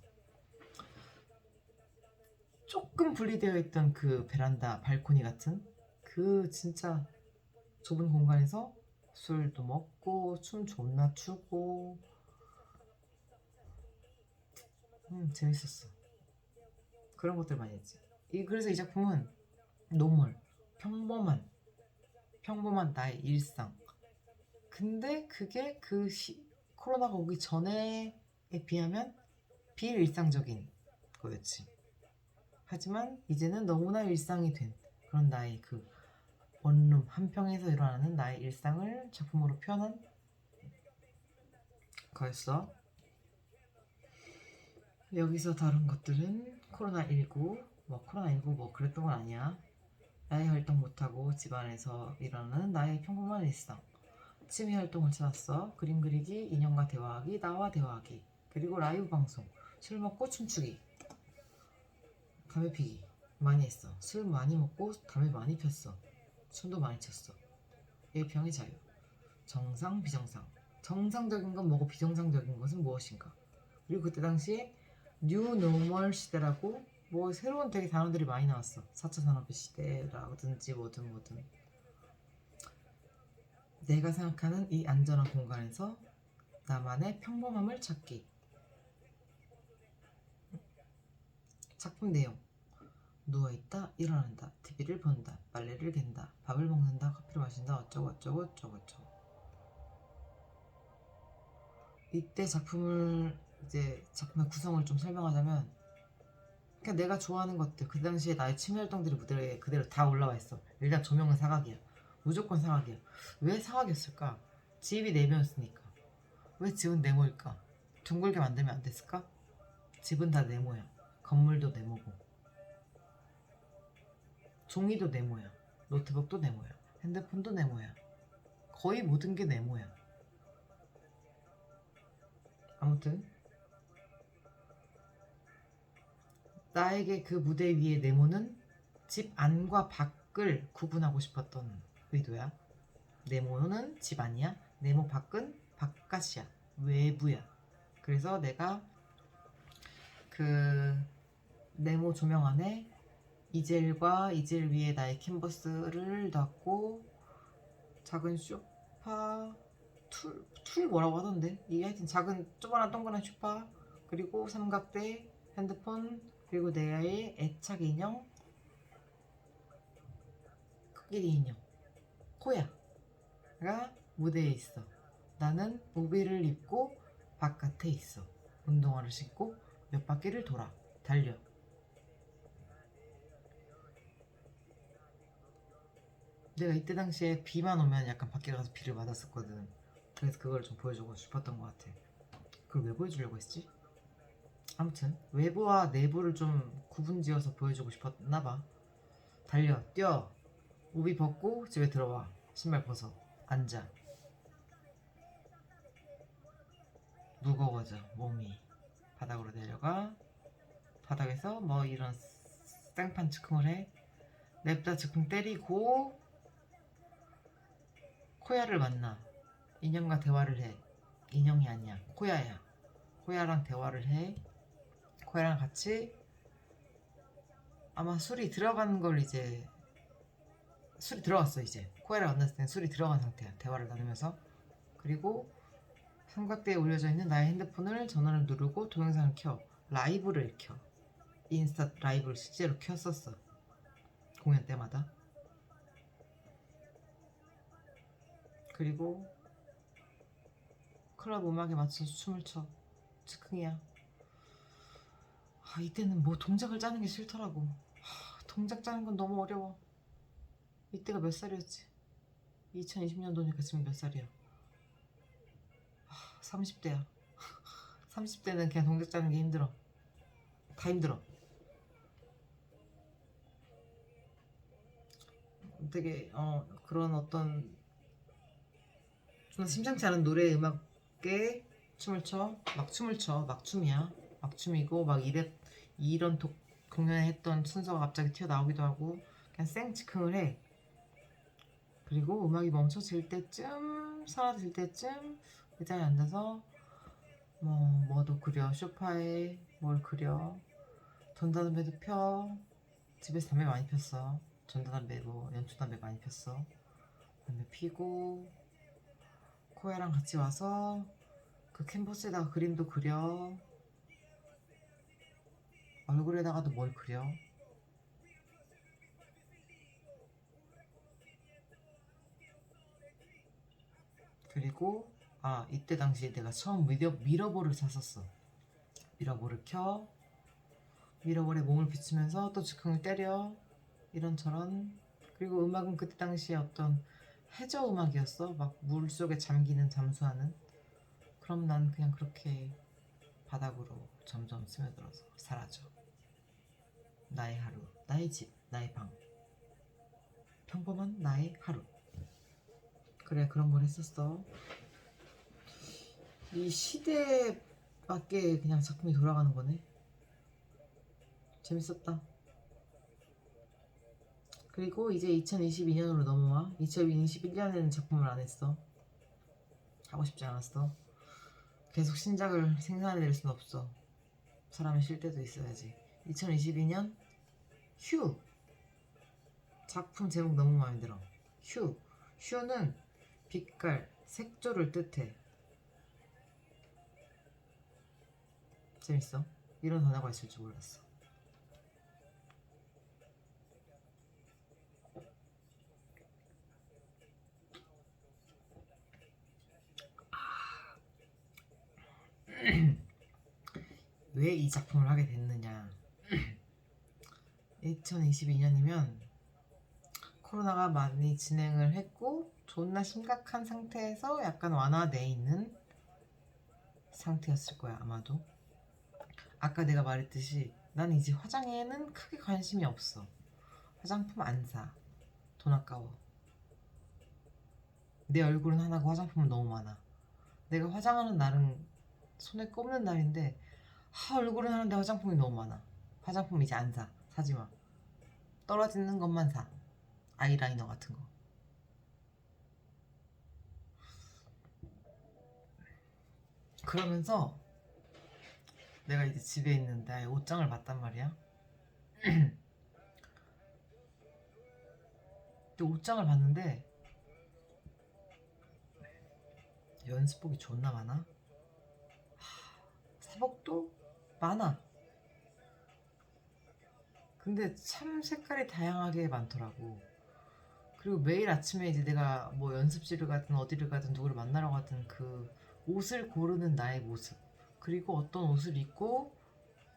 조금 분리되어 있던 그 베란다 발코니 같은 그 진짜 좁은 공간에서 술도 먹고 춤 존나 추고, 재밌었어. 그런 것들 많이 했지. 그래서 이 작품은 노멀, 평범한 나의 일상. 근데 그게 코로나가 오기 전에에 비하면 비일상적인 거였지. 하지만 이제는 너무나 일상이 된 그런 나의 그 원룸 한 평에서 일어나는 나의 일상을 작품으로 표현한 거였어. 여기서 다룬 것들은 코로나19 뭐 그랬던 건 아니야. 나의 활동 못하고 집안에서 일어나는 나의 평범한 일상. 취미 활동을 찾았어. 그림 그리기, 인형과 대화하기, 나와 대화하기, 그리고 라이브 방송, 술 먹고 춤추기, 담배 피기 많이 했어. 술 많이 먹고 담배 많이 폈어. 춤도 많이 췄어. 일평의 자유. 정상, 비정상. 정상적인 건 뭐고 비정상적인 것은 무엇인가. 그리고 그때 당시에 뉴 노멀 시대라고 뭐 새로운 되게 단어들이 많이 나왔어. 4차 산업의 시대라든지 뭐든 내가 생각하는 이 안전한 공간에서 나만의 평범함을 찾기. 작품 내용: 누워있다, 일어난다, TV를 본다, 빨래를 갠다, 밥을 먹는다, 커피를 마신다, 어쩌고. 이때 작품의 구성을 좀 설명하자면, 그냥 내가 좋아하는 것들, 그 당시에 나의 취미 활동들이 무대에 그대로 다 올라와 있어. 일단 조명은 사각이야. 무조건 사각이야. 왜 사각이었을까? 집이 네모였으니까. 왜 집은 네모일까? 둥글게 만들면 안 됐을까? 집은 다 네모야. 건물도 네모고, 종이도 네모야, 노트북도 네모야, 핸드폰도 네모야. 거의 모든 게 네모야. 아무튼 나에게 그 무대 위의 네모는 집 안과 밖을 구분하고 싶었던 의도야. 네모는 집 안이야. 네모 밖은 바깥이야. 외부야. 그래서 내가 그 네모 조명 안에 이젤과 이젤 위에 나의 캔버스를 놨고 작은 소파 툴 뭐라고 하던데 이게 하여튼 작은 조그만 동그란 소파 그리고 삼각대 핸드폰 그리고 내의 애착 인형 코끼리 인형 코야가 무대에 있어. 나는 우비를 입고 바깥에 있어. 운동화를 신고 몇 바퀴를 돌아 달려. 내가 이때 당시에 비만 오면 약간 밖에 가서 비를 맞았었거든. 그래서 그걸 좀 보여주고 싶었던 것 같아. 그걸 왜 보여주려고 했지? 아무튼 외부와 내부를 좀 구분지어서 보여주고 싶었나봐. 달려 뛰어 우비 벗고 집에 들어와 신발 벗어 앉아 무거워져 몸이 바닥으로 내려가 바닥에서 뭐 이런 쌍판 즉흥을 해 냅다 즉흥 때리고 코야를 만나 인형과 대화를 해 인형이 아니야 코야야 코야랑 대화를 해 코야랑 같이 아마 술이 들어간 걸 이제 술이 들어갔어 이제 코야를 만났을 땐 술이 들어간 상태야 대화를 나누면서 그리고 삼각대에 올려져 있는 나의 핸드폰을 전원을 누르고 동영상을 켜 라이브를 켜 인스타 라이브를 실제로 켰었어 공연 때마다 그리고 클럽 음악에 맞춰서 춤을 춰 즉흥이야 이때는 뭐 동작을 짜는 게 싫더라고 동작 짜는 건 너무 어려워 이때가 몇 살이었지 2020년도니까 지금 몇 살이야 30대야 30대는 그냥 동작 짜는 게 힘들어 다 힘들어 되게 그런 어떤 좀 심상치 않은 노래 음악에 춤을 춰 막 춤을 춰 막춤이야 막춤이고 막 이런 공연을 했던 순서가 갑자기 튀어나오기도 하고 그냥 생즉흥을 해 그리고 음악이 멈춰질 때쯤 사라질 때쯤 의자에 앉아서 뭐도 그려 소파에 뭘 그려 전자담배도 펴 집에서 담배 많이 폈어 전자담배 뭐 연초담배 많이 폈어 담배 피고 코야랑 같이 와서 그 캔버스에다가 그림도 그려 얼굴에다가도 뭘 그려 그리고 이때 당시에 내가 처음 미러볼을 샀었어 미러볼을 켜 미러볼에 몸을 비추면서 또 즉흥을 때려 이런저런 그리고 음악은 그때 당시에 어떤 해저 음악이었어 막 물속에 잠기는 잠수하는 그럼 난 그냥 그렇게 바닥으로 점점 스며들어서 사라져 나의 하루 나의 집 나의 방 평범한 나의 하루 그래 그런 걸 했었어 이 시대에 맞게 그냥 작품이 돌아가는 거네 재밌었다 그리고 이제 2022년으로 넘어와 2021년에는 작품을 안 했어 하고 싶지 않았어 계속 신작을 생산해낼 순 없어 사람이 쉴 때도 있어야지 2022년 휴 작품 제목 너무 마음에 들어 휴는 빛깔 색조를 뜻해 재밌어 이런 단어가 있을 줄 몰랐어 왜 이 작품을 하게 됐느냐 2022년이면 코로나가 많이 진행을 했고 존나 심각한 상태에서 약간 완화돼 있는 상태였을 거야 아마도 아까 내가 말했듯이 난 이제 화장에는 크게 관심이 없어 화장품 안 사 돈 아까워 내 얼굴은 하나고 화장품은 너무 많아 내가 화장하는 날은 손에 꼽는 날인데 얼굴은 하는데 화장품이 너무 많아 화장품 이제 안 사 사지마 떨어지는 것만 사 아이라이너 같은 거 그러면서 내가 이제 집에 있는데 옷장을 봤단 말이야 근데 옷장을 봤는데 연습복이 존나 많아. 사복도 많아. 근데 참 색깔이 다양하게 많더라고. 그리고 매일 아침에 이제 내가 뭐 연습실을 가든 어디를 가든 누구를 만나러 가든 그 옷을 고르는 나의 모습, 그리고 어떤 옷을 입고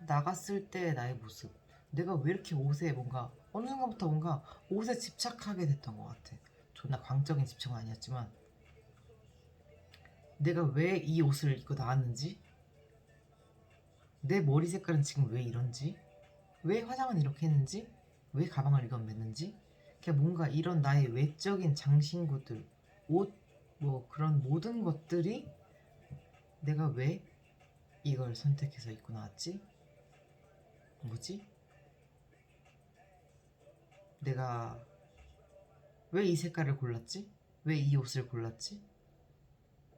나갔을 때 나의 모습, 내가 왜 이렇게 옷에 뭔가 어느 순간부터 뭔가 옷에 집착하게 됐던 것 같아. 존나 광적인 집착은 아니었지만 내가 왜 이 옷을 입고 나왔는지, 내 머리 색깔은 지금 왜 이런지, 왜 화장은 이렇게 했는지, 왜 가방을 이건 맸는지, 그냥 뭔가 이런 나의 외적인 장신구들, 옷, 뭐 그런 모든 것들이 내가 왜 이걸 선택해서 입고 나왔지? 뭐지? 내가 왜 이 색깔을 골랐지? 왜 이 옷을 골랐지?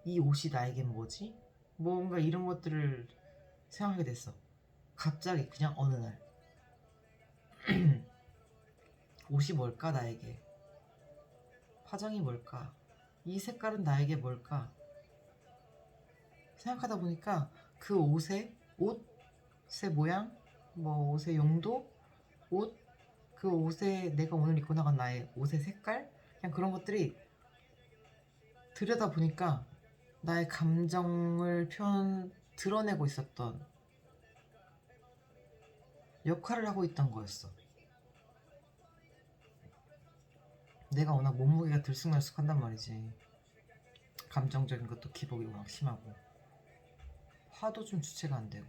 이 옷이 나에겐 뭐지? 뭔가 이런 것들을 생각하게 됐어. 갑자기 그냥 어느 날 옷이 뭘까 나에게? 화장이 뭘까? 이 색깔은 나에게 뭘까? 생각하다 보니까 그 옷의 모양, 뭐 옷의 용도, 옷, 그 옷에 내가 오늘 입고 나간 나의 옷의 색깔, 그냥 그런 것들이 들여다 보니까 나의 감정을 드러내고 있었던 역할을 하고 있던 거였어. 내가 워낙 몸무게가 들쑥날쑥한단 말이지. 감정적인 것도 기복이 워낙 심하고 화도 좀 주체가 안 되고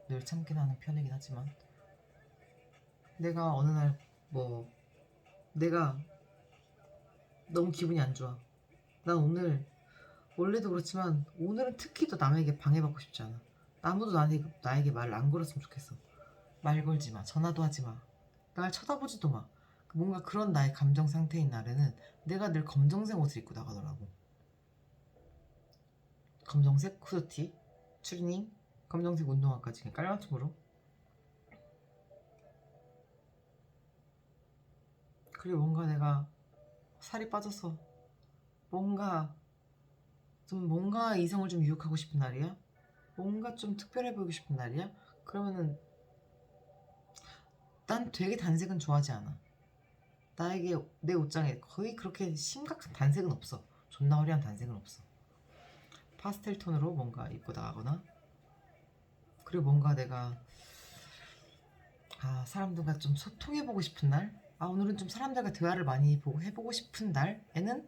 늘 참긴 하는 편이긴 하지만, 내가 어느 날 뭐 내가 너무 기분이 안 좋아. 난 오늘, 원래도 그렇지만 오늘은 특히 더 남에게 방해받고 싶지 않아. 아무도 나에게 말을 안 걸었으면 좋겠어. 말 걸지 마. 전화도 하지 마. 날 쳐다보지도 마. 뭔가 그런 나의 감정 상태인 날에는 내가 늘 검정색 옷을 입고 나가더라고. 검정색 후드티, 추리닝, 검정색 운동화까지 그냥 깔맞춤으로. 그리고 뭔가 내가 살이 빠져서 뭔가 이성을 좀 유혹하고 싶은 날이야. 뭔가 좀 특별해 보이고 싶은 날이야. 그러면은 난 되게 단색은 좋아하지 않아. 나에게 내 옷장에 거의 그렇게 심각한 단색은 없어. 존나 화려한 단색은 없어. 파스텔 톤으로 뭔가 입고 나가거나, 그리고 뭔가 내가 사람들과 좀 소통해보고 싶은 날, 오늘은 좀 사람들과 대화를 많이 해보고 싶은 날에는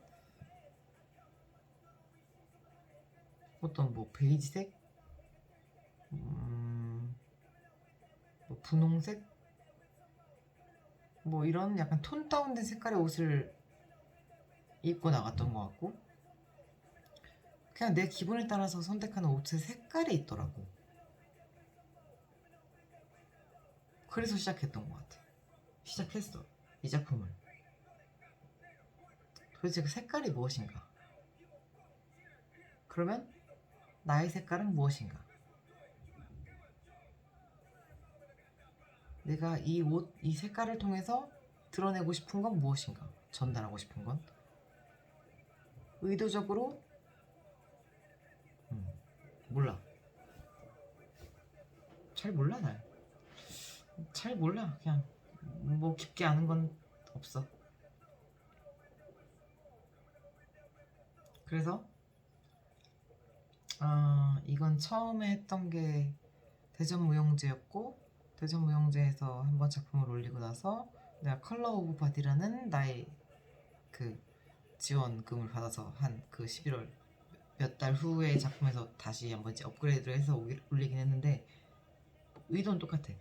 어떤 뭐 베이지색, 뭐 분홍색, 뭐 이런 약간 톤 다운된 색깔의 옷을 입고 나갔던 것 같고, 그냥 내 기분에 따라서 선택하는 옷의 색깔이 있더라고. 그래서 시작했던 것 같아. 시작했어, 이 작품을. 도대체 그 색깔이 무엇인가? 그러면 나의 색깔은 무엇인가? 내가 이 색깔을 통해서 드러내고 싶은 건 무엇인가? 전달하고 싶은 건? 의도적으로? 몰라. 잘 몰라, 날. 잘 몰라. 그냥 뭐 깊게 아는 건 없어. 그래서 이건 처음에 했던 게 대전무용제였고, 대전무용제에서 한번 작품을 올리고 나서 내가 컬러 오브 바디라는 나의 그 지원금을 받아서 한 그 11월 몇 달 후의 작품에서 다시 한번 이제 업그레이드를 해서 올리긴 했는데, 의도는 똑같아.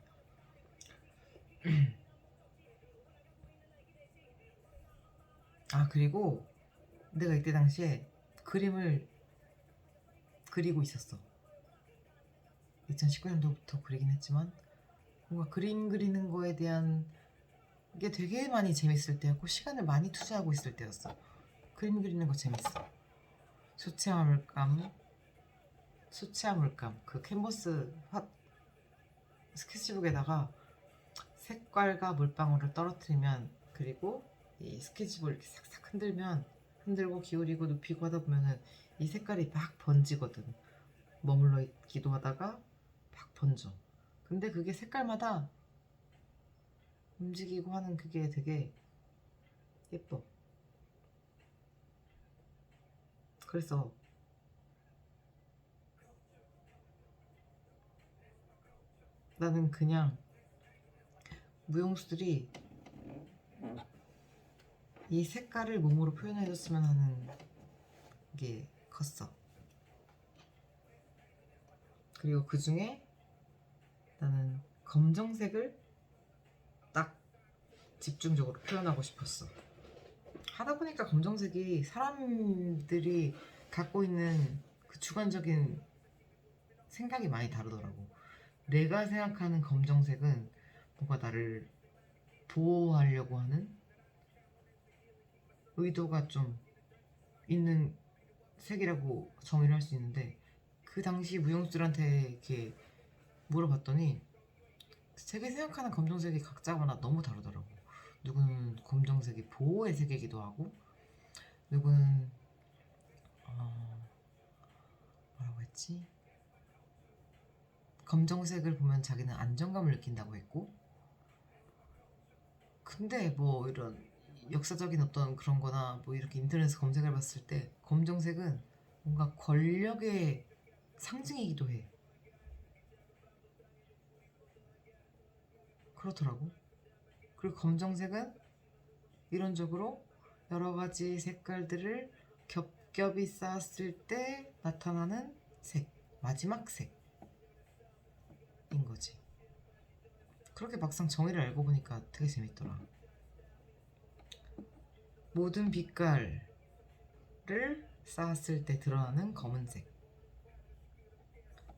그리고 내가 이때 당시에 그림을 그리고 있었어. 2019년도부터 그리긴 했지만 뭔가 그림 그리는 거에 대한 게 되게 많이 재밌을 때였고, 시간을 많이 투자하고 있을 때였어. 그림 그리는 거 재밌어. 수채화물감 그 캔버스 스케치북에다가 색깔과 물방울을 떨어뜨리면, 그리고 이 스케치볼 이렇게 싹싹 흔들고 기울이고 눕히고 하다 보면은 이 색깔이 막 번지거든. 머물러 있기도 하다가 막 번져. 근데 그게 색깔마다 움직이고 하는 그게 되게 예뻐. 그래서 나는 그냥 무용수들이 이 색깔을 몸으로 표현해줬으면 하는 게 컸어. 그리고 그 중에 나는 검정색을 딱 집중적으로 표현하고 싶었어. 하다 보니까 검정색이 사람들이 갖고 있는 그 주관적인 생각이 많이 다르더라고. 내가 생각하는 검정색은 뭔가 나를 보호하려고 하는 의도가 좀 있는 색이라고 정의를 할 수 있는데, 그 당시 무용수들한테 이렇게 물어봤더니 자기 생각하는 검정색이 각자마다 너무 다르더라고. 누구는 검정색이 보호의 색이기도 하고, 누구는 뭐라고 했지? 검정색을 보면 자기는 안정감을 느낀다고 했고, 근데 뭐 이런 역사적인 어떤 그런 거나 뭐 이렇게 인터넷에서 검색을 봤을 때 검정색은 뭔가 권력의 상징이기도 해. 그렇더라고. 그리고 검정색은 이론적으로 여러 가지 색깔들을 겹겹이 쌓았을 때 나타나는 색, 마지막 색인 거지. 그렇게 막상 정의를 알고 보니까 되게 재밌더라. 모든 빛깔을 쌓았을 때 드러나는 검은색.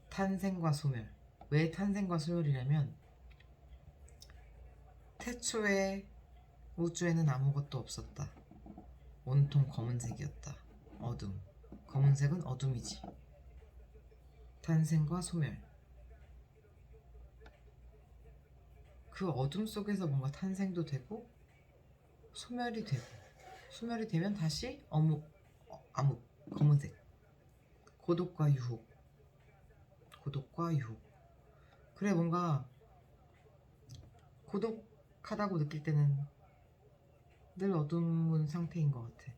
탄생과 소멸. 왜 탄생과 소멸이냐면 태초에 우주에는 아무것도 없었다. 온통 검은색이었다. 어둠. 검은색은 어둠이지. 탄생과 소멸. 그 어둠 속에서 뭔가 탄생도 되고 소멸이 되고, 소멸이 되면 다시 암흑, 검은색. 고독과 유혹. 고독과 유혹. 그래, 뭔가 고독하다고 느낄 때는 늘 어두운 상태인 것 같아.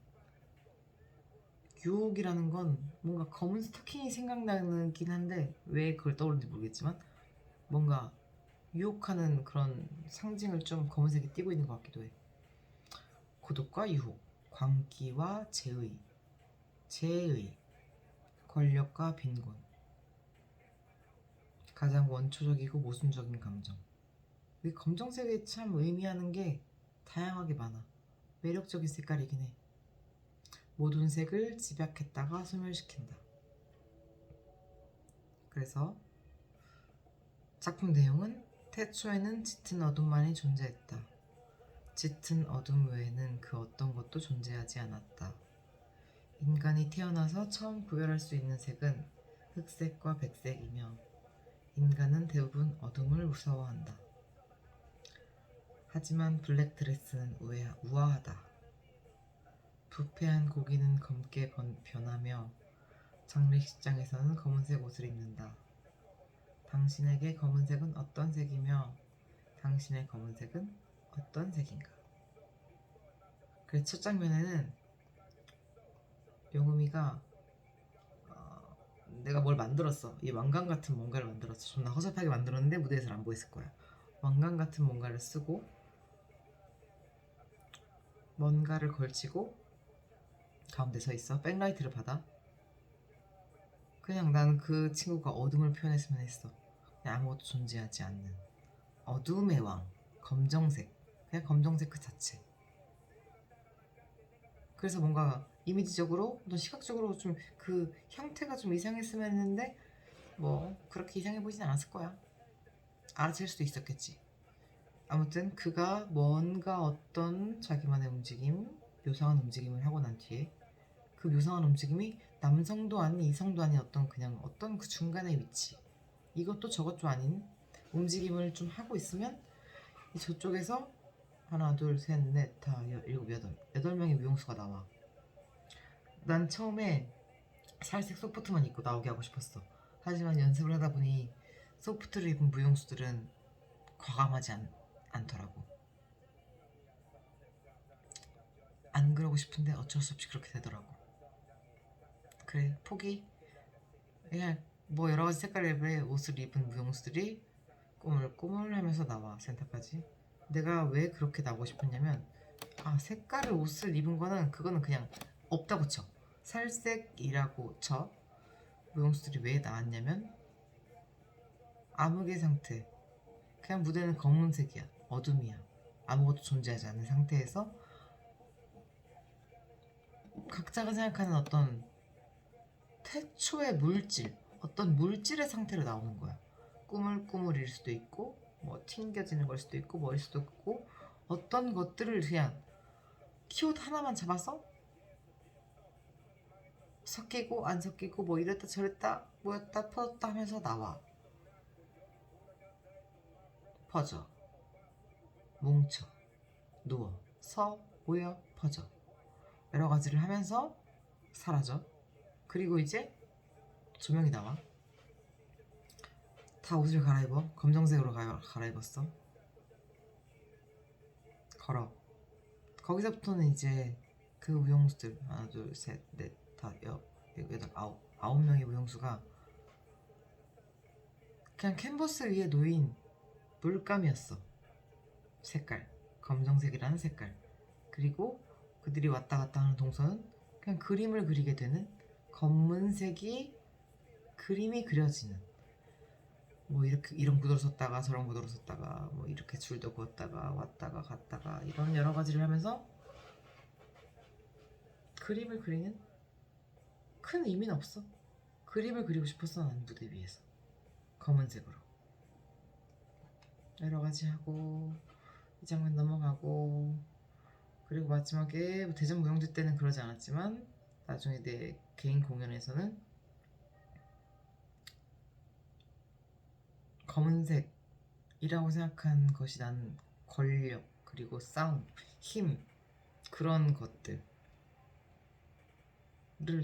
유혹이라는 건 뭔가 검은 스토킹이 생각나긴 한데 왜 그걸 떠오르는지 모르겠지만 뭔가 유혹하는 그런 상징을 좀 검은색이 띠고 있는 것 같기도 해. 고독과 유혹, 광기와 제의, 권력과 빈곤. 가장 원초적이고 모순적인 감정. 이 검정색이 참 의미하는 게 다양하게 많아. 매력적인 색깔이긴 해. 모든 색을 집약했다가 소멸시킨다. 그래서 작품 내용은 태초에는 짙은 어둠만이 존재했다. 짙은 어둠 외에는 그 어떤 것도 존재하지 않았다. 인간이 태어나서 처음 구별할 수 있는 색은 흑색과 백색이며 인간은 대부분 어둠을 무서워한다. 하지만 블랙드레스는 우아하다. 부패한 고기는 검게 변하며 장례식장에서는 검은색 옷을 입는다. 당신에게 검은색은 어떤 색이며 당신의 검은색은 어떤 색인가? 그래서 첫 장면에는 용음이가 내가 뭘 만들었어. 이 왕관 같은 뭔가를 만들었어. 존나 허접하게 만들었는데 무대에서 안 보였을 거야. 왕관 같은 뭔가를 쓰고 뭔가를 걸치고 가운데 서 있어. 백라이트를 받아. 그냥 나는 그 친구가 어둠을 표현했으면 했어. 그냥 아무것도 존재하지 않는 어둠의 왕, 검정색. 그냥 검정색 그 자체. 그래서 뭔가 이미지적으로 또 시각적으로 좀 그 형태가 좀 이상했으면 했는데 뭐 그렇게 이상해 보진 않았을 거야. 알아챌 수도 있었겠지. 아무튼 그가 뭔가 어떤 자기만의 움직임, 묘상한 움직임을 하고 난 뒤에 그 묘상한 움직임이 남성도 아닌 이성도 아닌 그냥 어떤 그 중간의 위치, 이것도 저것도 아닌 움직임을 좀 하고 있으면 저쪽에서 하나, 둘, 셋, 넷, 다, 일곱, 여덟. 8명의 무용수가 나와. 난 처음에 살색 소프트만 입고 나오게 하고 싶었어. 하지만 연습을 하다 보니 소프트를 입은 무용수들은 과감하지 않더라고. 안 그러고 싶은데 어쩔 수 없이 그렇게 되더라고. 그래, 포기. 그냥 뭐 여러 가지 색깔의 옷을 입은 무용수들이 꾸물꾸물 하면서 나와, 센터까지. 내가 왜 그렇게 나오고 싶었냐면, 색깔의 옷을 입은 그거는 그냥 없다고 쳐. 살색이라고 쳐. 무용수들이 왜 나왔냐면, 암흑의 상태. 그냥 무대는 검은색이야. 어둠이야. 아무것도 존재하지 않는 상태에서 각자가 생각하는 어떤 태초의 물질, 어떤 물질의 상태로 나오는 거야. 꾸물꾸물일 수도 있고, 뭐 튕겨지는 걸 수도 있고, 뭐일 수도 있고, 어떤 것들을 그냥 키워드 하나만 잡아서 섞이고 안 섞이고 뭐 이랬다 저랬다 모였다 퍼졌다 하면서 나와. 퍼져, 뭉쳐, 누워, 서, 모여, 퍼져. 여러 가지를 하면서 사라져. 그리고 이제 조명이 나와. 다 옷을 갈아입어. 검정색으로 갈아입었어. 걸어. 거기서부터는 이제 그 무용수들 하나, 둘, 셋, 넷, 다, 여덟, 아홉 명의 무용수가 그냥 캔버스 위에 놓인 물감이었어. 색깔, 검정색이라는 색깔. 그리고 그들이 왔다 갔다 하는 동선은 그냥 그림을 그리게 되는, 검은색이 그림이 그려지는, 뭐 이런 구도로 섰다가 저런 구도로 섰다가 뭐 이렇게 줄도 그었다가 왔다가 갔다가 이런 여러 가지를 하면서 그림을 그리는, 큰 의미는 없어. 그림을 그리고 싶었어, 난 무대 위에서 검은색으로 여러 가지 하고 이 장면 넘어가고, 그리고 마지막에 대전 무용제 때는 그러지 않았지만 나중에 내 개인 공연에서는 검은색이라고 생각한 것이 난 권력, 그리고 싸움, 힘, 그런 것들을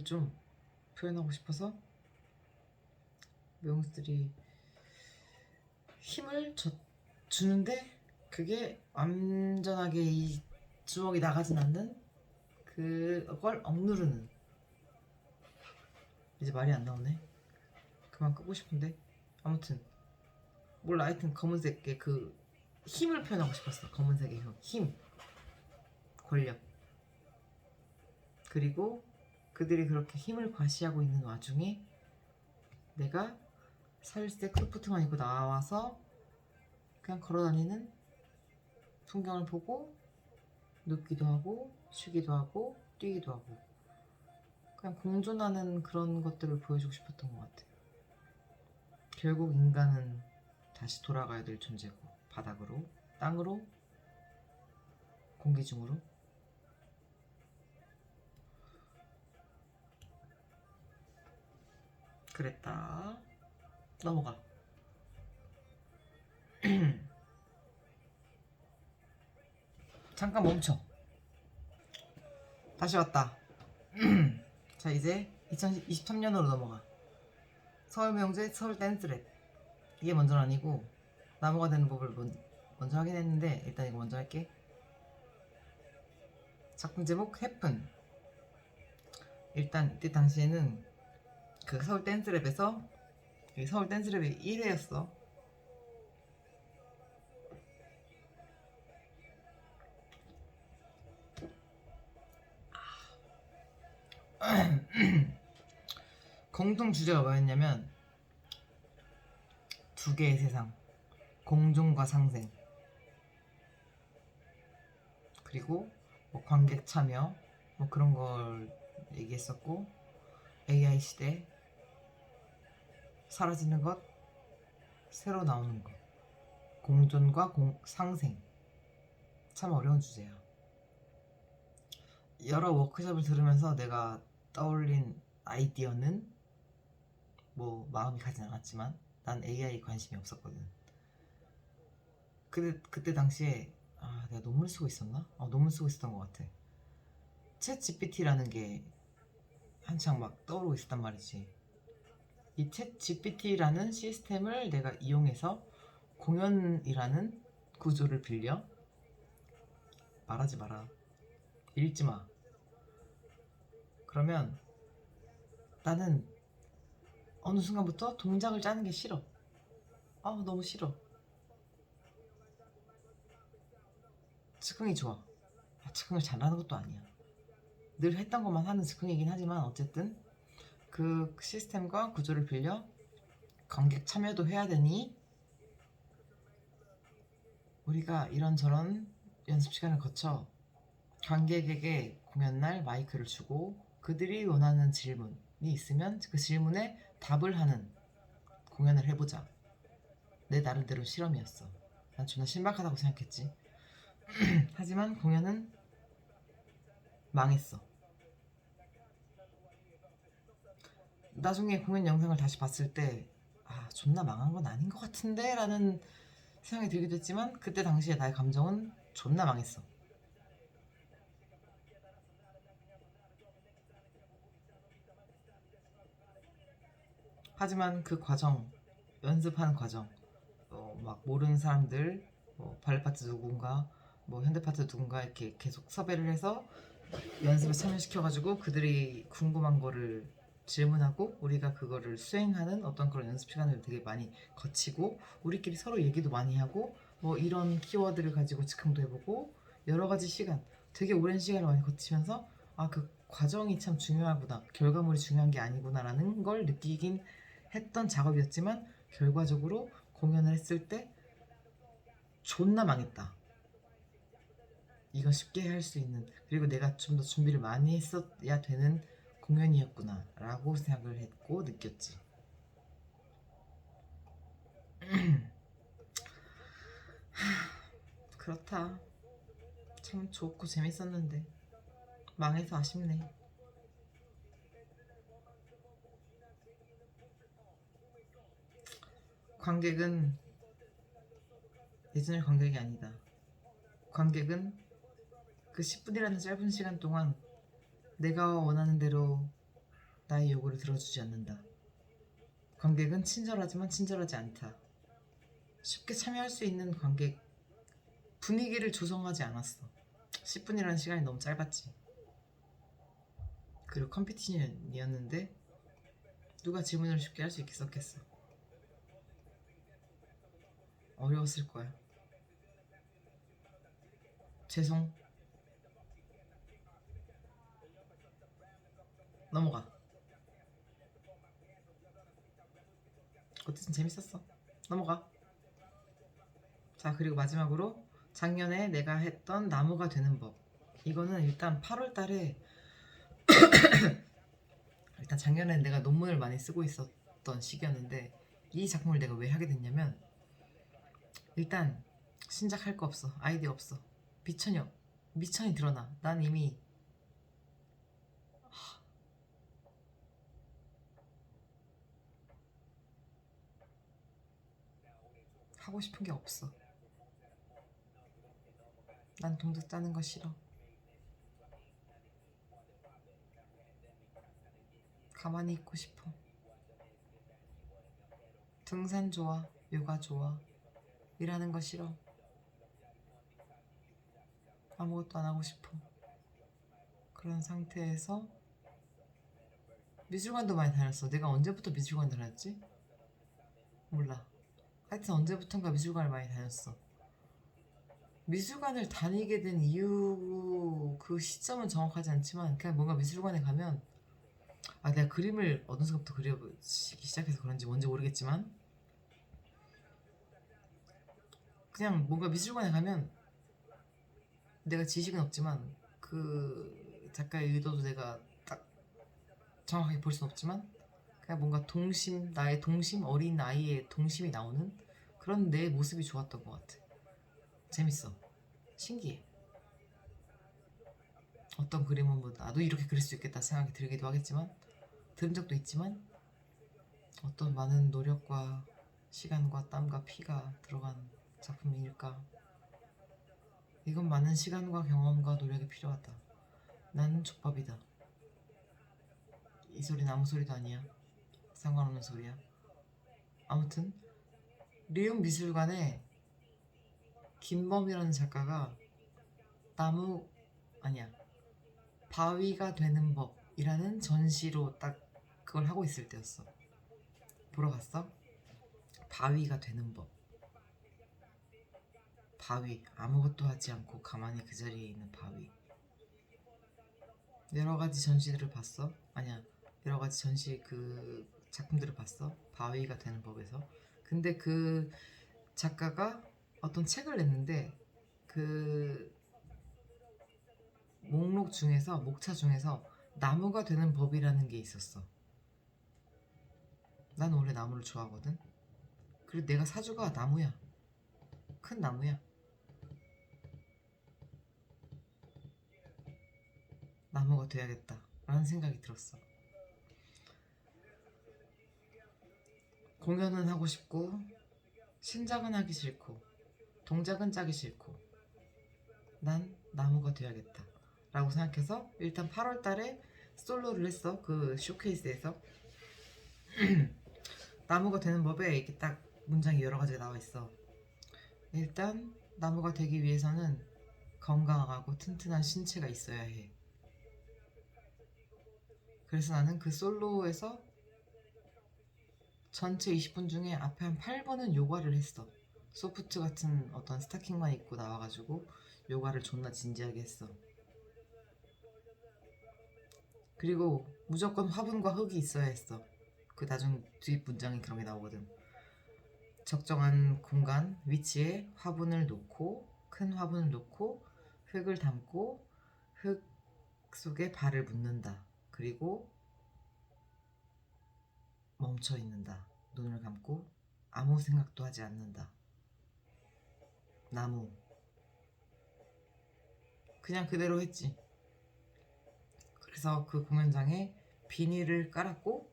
좀 표현하고 싶어서 무용수들이 힘을 주는데 그게 완전하게 이 주먹이 나가진 않는, 그걸 억누르는. 이제 말이 안 나오네. 그만 끄고 싶은데. 아무튼 몰라, 하여튼 검은색의 그 힘을 표현하고 싶었어. 검은색의 힘, 권력. 그리고 그들이 그렇게 힘을 과시하고 있는 와중에 내가 살색 소프트만 입고 나와서 그냥 걸어다니는 풍경을 보고 눕기도 하고 쉬기도 하고 뛰기도 하고, 그냥 공존하는 그런 것들을 보여주고 싶었던 것 같아. 결국 인간은 다시 돌아가야 될 존재고, 바닥으로, 땅으로, 공기 중으로. 그랬다. 넘어가. 잠깐 멈춰. 다시 왔다. 자, 이제 2023년으로 넘어가. 서울무용제 서울 댄스랩. 이게 먼저는 아니고 나무가 되는 법을 먼저 하긴 했는데, 일단 이거 먼저 할게. 작품 제목 해픈. 일단 이때 당시에는 그 서울 댄스랩에서, 서울 댄스랩이 1회였어. 공통 주제가 뭐였냐면 두 개의 세상, 공존과 상생, 그리고 뭐 관객 참여, 뭐 그런 걸 얘기했었고, AI 시대, 사라지는 것, 새로 나오는 것, 공존과 상생. 참 어려운 주제야. 여러 워크숍을 들으면서 내가 떠올린 아이디어는, 뭐 마음이 가진 않았지만 난 AI 관심이 없었거든. 그때 당시에 내가 논문 쓰고 있었나? 논문 쓰고 있었던 것 같아. 챗 GPT라는 게 한창 막 떠오르고 있었단 말이지. 이 챗 GPT라는 시스템을 내가 이용해서 공연이라는 구조를 빌려. 말하지 마라. 읽지 마. 그러면 나는 어느 순간부터 동작을 짜는 게 싫어. 너무 싫어. 즉흥이 좋아. 즉흥을 잘하는 것도 아니야. 늘 했던 것만 하는 즉흥이긴 하지만 어쨌든 그 시스템과 구조를 빌려 관객 참여도 해야 되니 우리가 이런저런 연습 시간을 거쳐 관객에게 공연날 마이크를 주고 그들이 원하는 질문이 있으면 그 질문에 답을 하는 공연을 해보자. 내 나름대로 실험이었어. 난 존나 신박하다고 생각했지. 하지만 공연은 망했어. 나중에 공연 영상을 다시 봤을 때 존나 망한 건 아닌 것 같은데? 라는 생각이 들기도 했지만 그때 당시에 나의 감정은 존나 망했어. 하지만 그 과정, 연습하는 과정, 막 모르는 사람들, 발레 파트 누군가, 현대 파트 누군가 이렇게 계속 섭외를 해서 연습에 참여시켜가지고 그들이 궁금한 거를 질문하고 우리가 그거를 수행하는 어떤 그런 연습 시간을 되게 많이 거치고 우리끼리 서로 얘기도 많이 하고 이런 키워드를 가지고 즉흥도 해보고 여러 가지 시간, 되게 오랜 시간을 많이 거치면서 그 과정이 참 중요하구나, 결과물이 중요한 게 아니구나라는 걸 느끼긴 했던 작업이었지만 결과적으로 공연을 했을 때 존나 망했다. 이건 쉽게 할 수 있는, 그리고 내가 좀 더 준비를 많이 했어야 되는 공연이었구나 라고 생각을 했고 느꼈지. 그렇다. 참 좋고 재밌었는데 망해서 아쉽네. 관객은 예전의 관객이 아니다. 관객은 그 10분이라는 짧은 시간 동안 내가 원하는 대로 나의 요구를 들어주지 않는다. 관객은 친절하지만 친절하지 않다. 쉽게 참여할 수 있는 관객, 분위기를 조성하지 않았어. 10분이라는 시간이 너무 짧았지. 그리고 컴피티션이었는데 누가 질문을 쉽게 할 수 있겠어? 어려웠을 거야. 죄송. 넘어가. 어쨌든 재밌었어. 넘어가. 자, 그리고 마지막으로 작년에 내가 했던 나무가 되는 법. 이거는 일단 8월 달에 일단 작년에 내가 논문을 많이 쓰고 있었던 시기였는데 이 작품을 내가 왜 하게 됐냐면 일단 신작 할 거 없어. 아이디어 없어. 미천이 드러나. 난 이미 하고 싶은 게 없어. 난 동작 짜는 거 싫어. 가만히 있고 싶어. 등산 좋아. 요가 좋아. 일하는 거 싫어. 아무것도 안 하고 싶어. 그런 상태에서 미술관도 많이 다녔어. 내가 언제부터 미술관 다녔지? 몰라. 하여튼 언제부턴가 미술관을 많이 다녔어. 미술관을 다니게 된 이유, 그 시점은 정확하지 않지만 그냥 뭔가 미술관에 가면 내가 그림을 어느 순간부터 그리기 시작해서 그런지 뭔지 모르겠지만 그냥 뭔가 미술관에 가면 내가 지식은 없지만 그 작가의 의도도 내가 딱 정확하게 볼 순 없지만 그냥 뭔가 나의 동심, 어린 아이의 동심이 나오는 그런 내 모습이 좋았던 것 같아. 재밌어. 신기해. 어떤 그림은 나도 이렇게 그릴 수 있겠다 생각이 들기도 하겠지만 들은 적도 있지만 어떤 많은 노력과 시간과 땀과 피가 들어간 작품일까 이건 많은 시간과 경험과 노력이 필요하다. 나는 족밥이다. 이 소리는 아무 소리도 아니야. 상관없는 소리야. 아무튼 리움 미술관에 김범이라는 작가가 나무 아니야 바위가 되는 법이라는 전시로 딱 그걸 하고 있을 때였어. 보러 갔어? 바위가 되는 법. 바위 아무것도 하지 않고 가만히 그 자리에 있는 바위. 여러 가지 전시들을 봤어? 아니야 여러 가지 전시 그 작품들을 봤어? 바위가 되는 법에서. 근데 그 작가가 어떤 책을 냈는데 그 목차 중에서 나무가 되는 법이라는 게 있었어. 난 원래 나무를 좋아하거든. 그리고 내가 사주가 나무야. 큰 나무야. 나무가 돼야겠다 라는 생각이 들었어. 공연은 하고 싶고 신작은 하기 싫고 동작은 짜기 싫고 난 나무가 돼야겠다 라고 생각해서 일단 8월 달에 솔로를 했어. 그 쇼케이스에서. 나무가 되는 법에 이렇게 딱 문장이 여러 가지가 나와 있어. 일단 나무가 되기 위해서는 건강하고 튼튼한 신체가 있어야 해. 그래서 나는 그 솔로에서 전체 20분 중에 앞에 한 8분은 요가를 했어. 소프트 같은 어떤 스타킹만 입고 나와가지고 요가를 존나 진지하게 했어. 그리고 무조건 화분과 흙이 있어야 했어. 그 나중 뒷 문장이 그런 게 나오거든. 적정한 공간, 위치에 화분을 놓고 큰 화분을 놓고 흙을 담고 흙 속에 발을 묻는다. 그리고 멈춰 있는다. 눈을 감고 아무 생각도 하지 않는다. 나무. 그냥 그대로 했지. 그래서 그 공연장에 비닐을 깔았고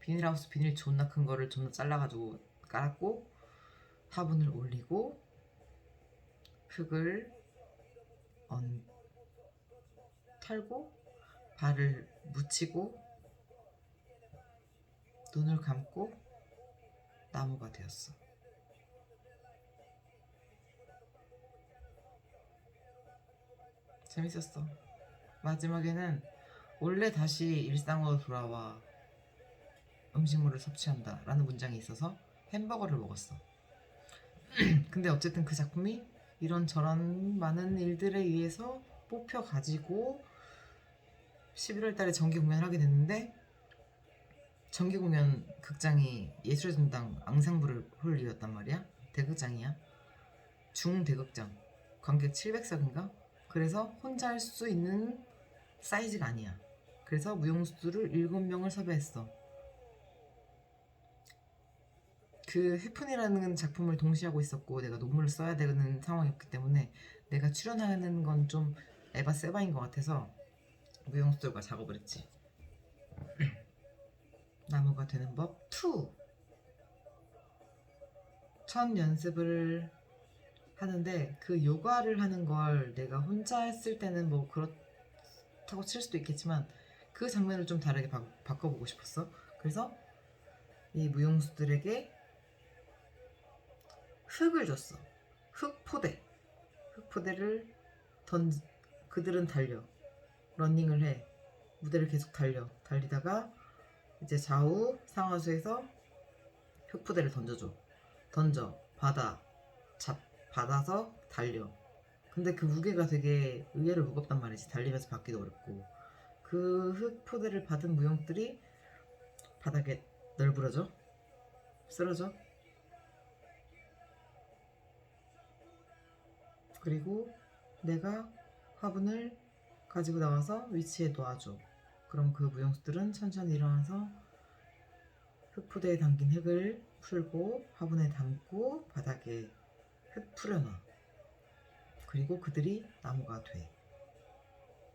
비닐하우스 비닐 존나 큰 거를 존나 잘라가지고 깔았고 화분을 올리고 흙을 털고 발을 묻히고 눈을 감고 나무가 되었어. 재밌었어. 마지막에는 원래 다시 일상으로 돌아와 음식물을 섭취한다 라는 문장이 있어서 햄버거를 먹었어. 근데 어쨌든 그 작품이 이런저런 많은 일들에 의해서 뽑혀가지고 11월 달에 정기 공연을 하게 됐는데 정기 공연 극장이 예술의 전당 앙상블 홀이었단 말이야. 대극장이야. 중대극장. 관객 700석인가? 그래서 혼자 할 수 있는 사이즈가 아니야. 그래서 무용수들을 7명을 섭외했어. 그 해픈이라는 작품을 동시에 하고 있었고 내가 논문을 써야 되는 상황이었기 때문에 내가 출연하는 건 좀 에바 세바인 것 같아서 무용수들과 작업을 했지. 나무가 되는 법 2. 첫 연습을 하는데 그 요가를 하는 걸 내가 혼자 했을 때는 뭐 그렇다고 칠 수도 있겠지만 그 장면을 좀 다르게 바꿔보고 싶었어. 그래서 이 무용수들에게 흙을 줬어. 흙포대를 그들은 달려. 러닝을 해. 무대를 계속 달리다가 이제 좌우 상하수에서 흙포대를 받아서 달려. 근데 그 무게가 되게 의외로 무겁단 말이지. 달리면서 받기도 어렵고. 그 흙포대를 받은 무용들이 바닥에 널브러져 쓰러져. 그리고 내가 화분을 가지고 나와서 위치에 놓아줘. 그럼 그 무용수들은 천천히 일어나서 흙포대에 담긴 흙을 풀고 화분에 담고 바닥에 흙 풀어놔. 그리고 그들이 나무가 돼.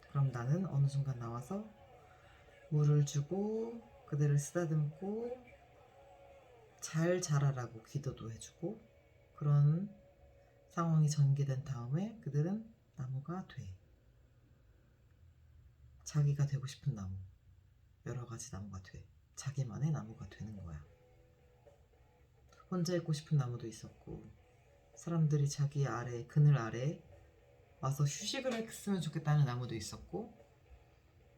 그럼 나는 어느 순간 나와서 물을 주고 그들을 쓰다듬고 잘 자라라고 기도도 해주고 그런 상황이 전개된 다음에 그들은 나무가 돼. 자기가 되고 싶은 나무, 여러 가지 나무가 돼. 자기만의 나무가 되는 거야. 혼자 있고 싶은 나무도 있었고, 사람들이 자기 아래, 그늘 아래 와서 휴식을 했으면 좋겠다는 나무도 있었고,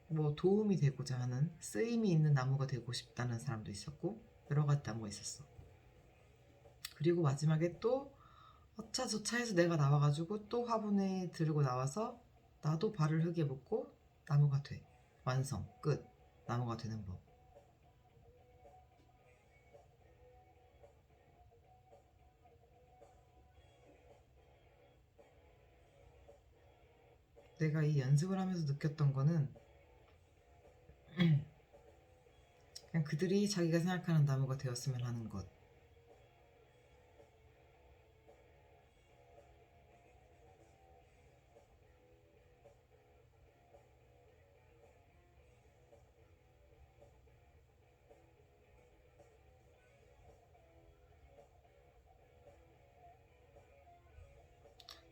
뭐 도움이 되고자 하는, 쓰임이 있는 나무가 되고 싶다는 사람도 있었고, 여러 가지 나무가 있었어. 그리고 마지막에 또 어차저차해서 내가 나와가지고 또 화분에 들고 나와서 나도 발을 흙에 묻고 나무가 돼. 완성, 끝. 나무가 되는 법. 내가 이 연습을 하면서 느꼈던 거는 그냥 그들이 자기가 생각하는 나무가 되었으면 하는 것.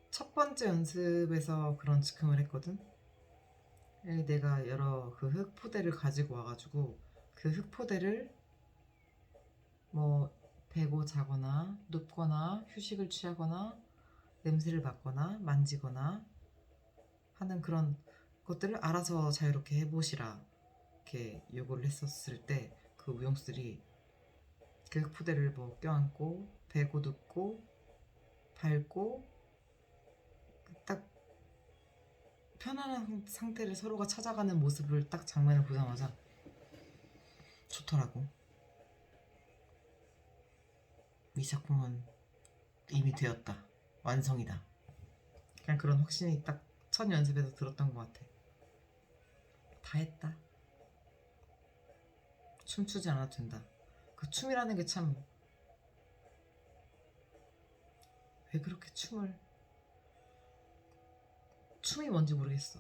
첫 번째 연습에서 그런 즉흥을 했거든. 내가 여러 그 흙포대를 가지고 와가지고 그 흙포대를 뭐 베고 자거나 눕거나 휴식을 취하거나 냄새를 맡거나 만지거나 하는 그런 것들을 알아서 자유롭게 해보시라 이렇게 요구를 했었을 때 그 무용수들이 그 흙포대를 뭐 껴안고 베고 눕고 밟고 딱 편안한 상태를 서로가 찾아가는 모습을 딱 장면을 보자마자 좋더라고. 이 작품은 이미 되었다. 완성이다. 그냥 그런 확신이 딱 첫 연습에서 들었던 것 같아. 다 했다. 춤추지 않아도 된다. 그 춤이라는 게 참 왜 그렇게 춤이 뭔지 모르겠어.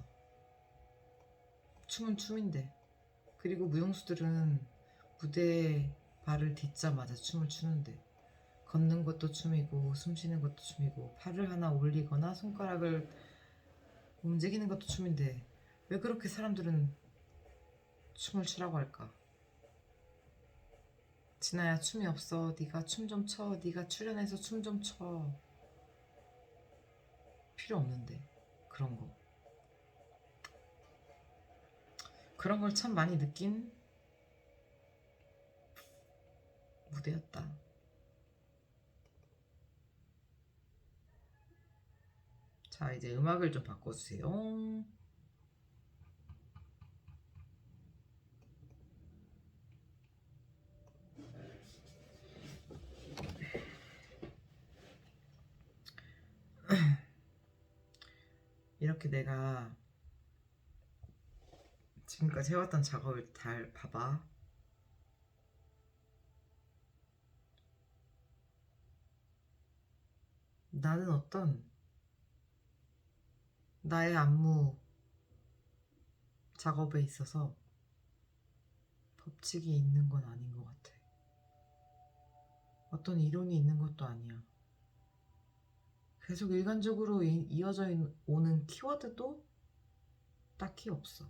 춤은 춤인데. 그리고 무용수들은 무대에 발을 딛자마자 춤을 추는데 걷는 것도 춤이고 숨 쉬는 것도 춤이고 팔을 하나 올리거나 손가락을 움직이는 것도 춤인데 왜 그렇게 사람들은 춤을 추라고 할까? 진아야 춤이 없어. 네가 춤 좀 춰. 네가 출연해서 춤 좀 춰. 필요 없는데 그런 거. 그런 걸 참 많이 느낀 무대였다. 자 이제 음악을 좀 바꿔주세요. 이렇게 내가 지금까지 해왔던 작업을 잘 봐봐. 나는 어떤 나의 안무 작업에 있어서 법칙이 있는 건 아닌 것 같아. 어떤 이론이 있는 것도 아니야. 계속 일관적으로 이어져 오는 키워드도 딱히 없어.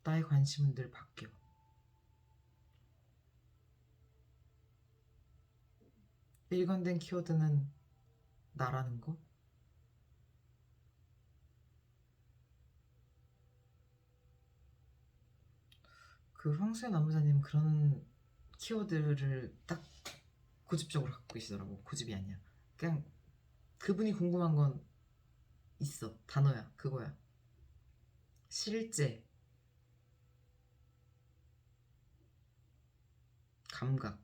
나의 관심은 늘 바뀌어. 일관된 키워드는 나라는 거? 그 황수연 남부자님 그런 키워드를 딱 고집적으로 갖고 계시더라고. 고집이 아니야. 그냥 그분이 궁금한 건 있어. 단어야. 그거야. 실제, 감각,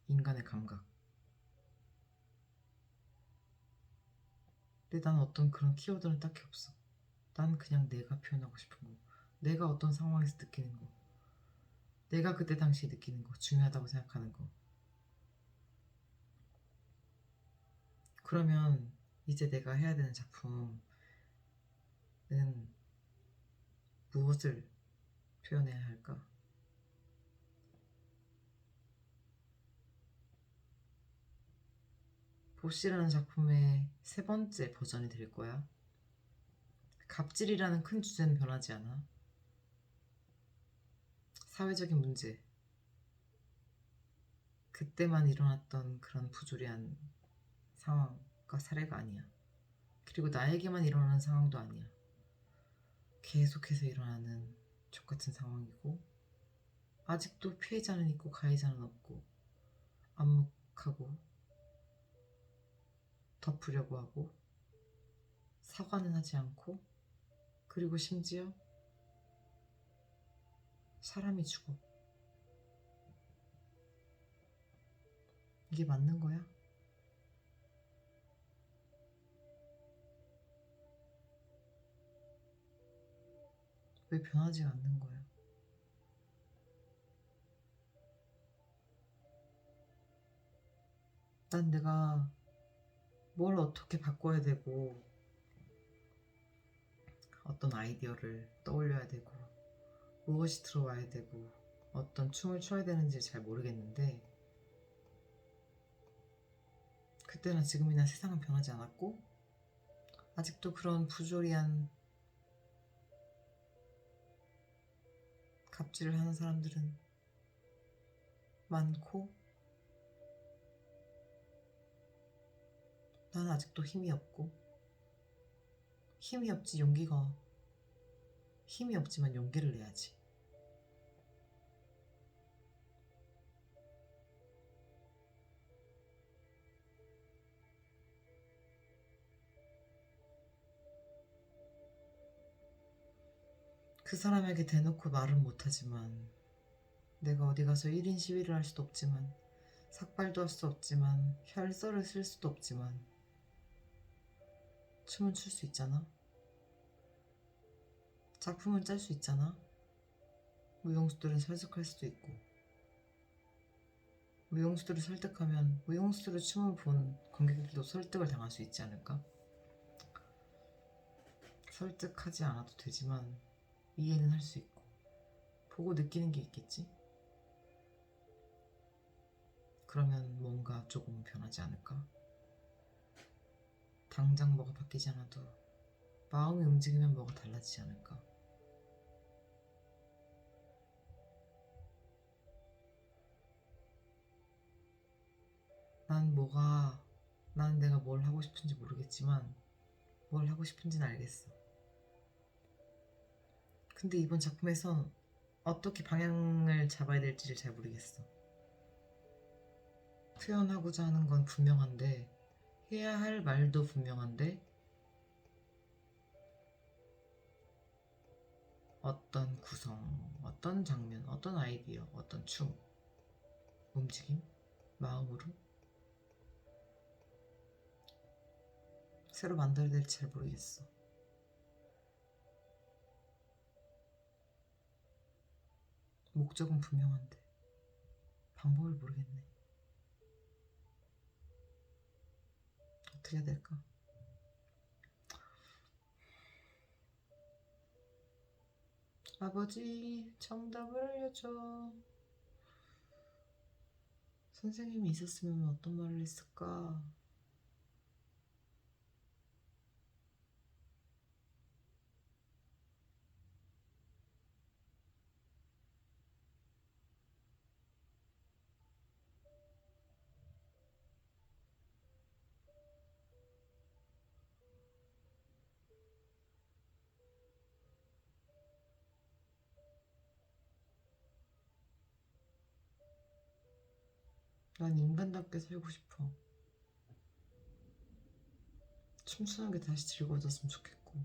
인간의 감각. 근데 난 어떤 그런 키워드는 딱히 없어. 난 그냥 내가 표현하고 싶은 거. 내가 어떤 상황에서 느끼는 거. 내가 그때 당시에 느끼는 거. 중요하다고 생각하는 거. 그러면 이제 내가 해야 되는 작품은 무엇을 표현해야 할까? 보씨라는 작품의 세 번째 버전이 될 거야. 갑질이라는 큰 주제는 변하지 않아. 사회적인 문제, 그때만 일어났던 그런 부조리한 상황과 사례가 아니야. 그리고 나에게만 일어나는 상황도 아니야. 계속해서 일어나는 족같은 상황이고, 아직도 피해자는 있고 가해자는 없고, 암묵하고 덮으려고 하고 사과는 하지 않고, 그리고 심지어 사람이 죽어. 이게 맞는 거야? 왜 변하지 않는 거야? 난 내가 뭘 어떻게 바꿔야 되고, 어떤 아이디어를 떠올려야 되고, 무엇이 들어와야 되고, 어떤 춤을 춰야 되는지 잘 모르겠는데, 그때나 지금이나 세상은 변하지 않았고, 아직도 그런 부조리한 갑질을 하는 사람들은 많고, 나는 아직도 힘이 없고, 힘이 없지만 용기를 내야지. 그 사람에게 대놓고 말은 못하지만, 내가 어디 가서 1인 시위를 할 수도 없지만, 삭발도 할 수 없지만, 혈서를 쓸 수도 없지만, 춤은 출 수 있잖아. 작품은 짤 수 있잖아. 무용수들은 설득할 수도 있고, 무용수들을 설득하면 무용수들의 춤을 본 관객들도 설득을 당할 수 있지 않을까? 설득하지 않아도 되지만 이해는 할 수 있고, 보고 느끼는 게 있겠지? 그러면 뭔가 조금 변하지 않을까? 당장 뭐가 바뀌지 않아도 마음이 움직이면 뭐가 달라지지 않을까? 난 내가 뭘 하고 싶은지 모르겠지만 뭘 하고 싶은지는 알겠어. 근데 이번 작품에선 어떻게 방향을 잡아야 될지를 잘 모르겠어. 표현하고자 하는 건 분명한데, 해야 할 말도 분명한데, 어떤 구성, 어떤 장면, 어떤 아이디어, 어떤 춤, 움직임, 마음으로 새로 만들어야 될지 잘 모르겠어. 목적은 분명한데 방법을 모르겠네. 어떻게 해야 될까? 아버지, 정답을 알려줘. 선생님이 있었으면 어떤 말을 했을까? 난 인간답게 살고 싶어. 춤추는 게 다시 즐거워졌으면 좋겠고,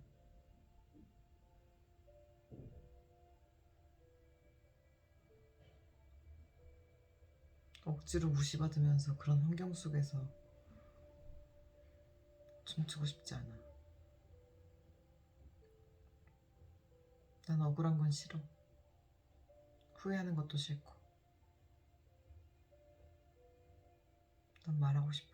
억지로 무시받으면서 그런 환경 속에서 춤추고 싶지 않아. 난 억울한 건 싫어. 후회하는 것도 싫고. 난 말하고 싶어.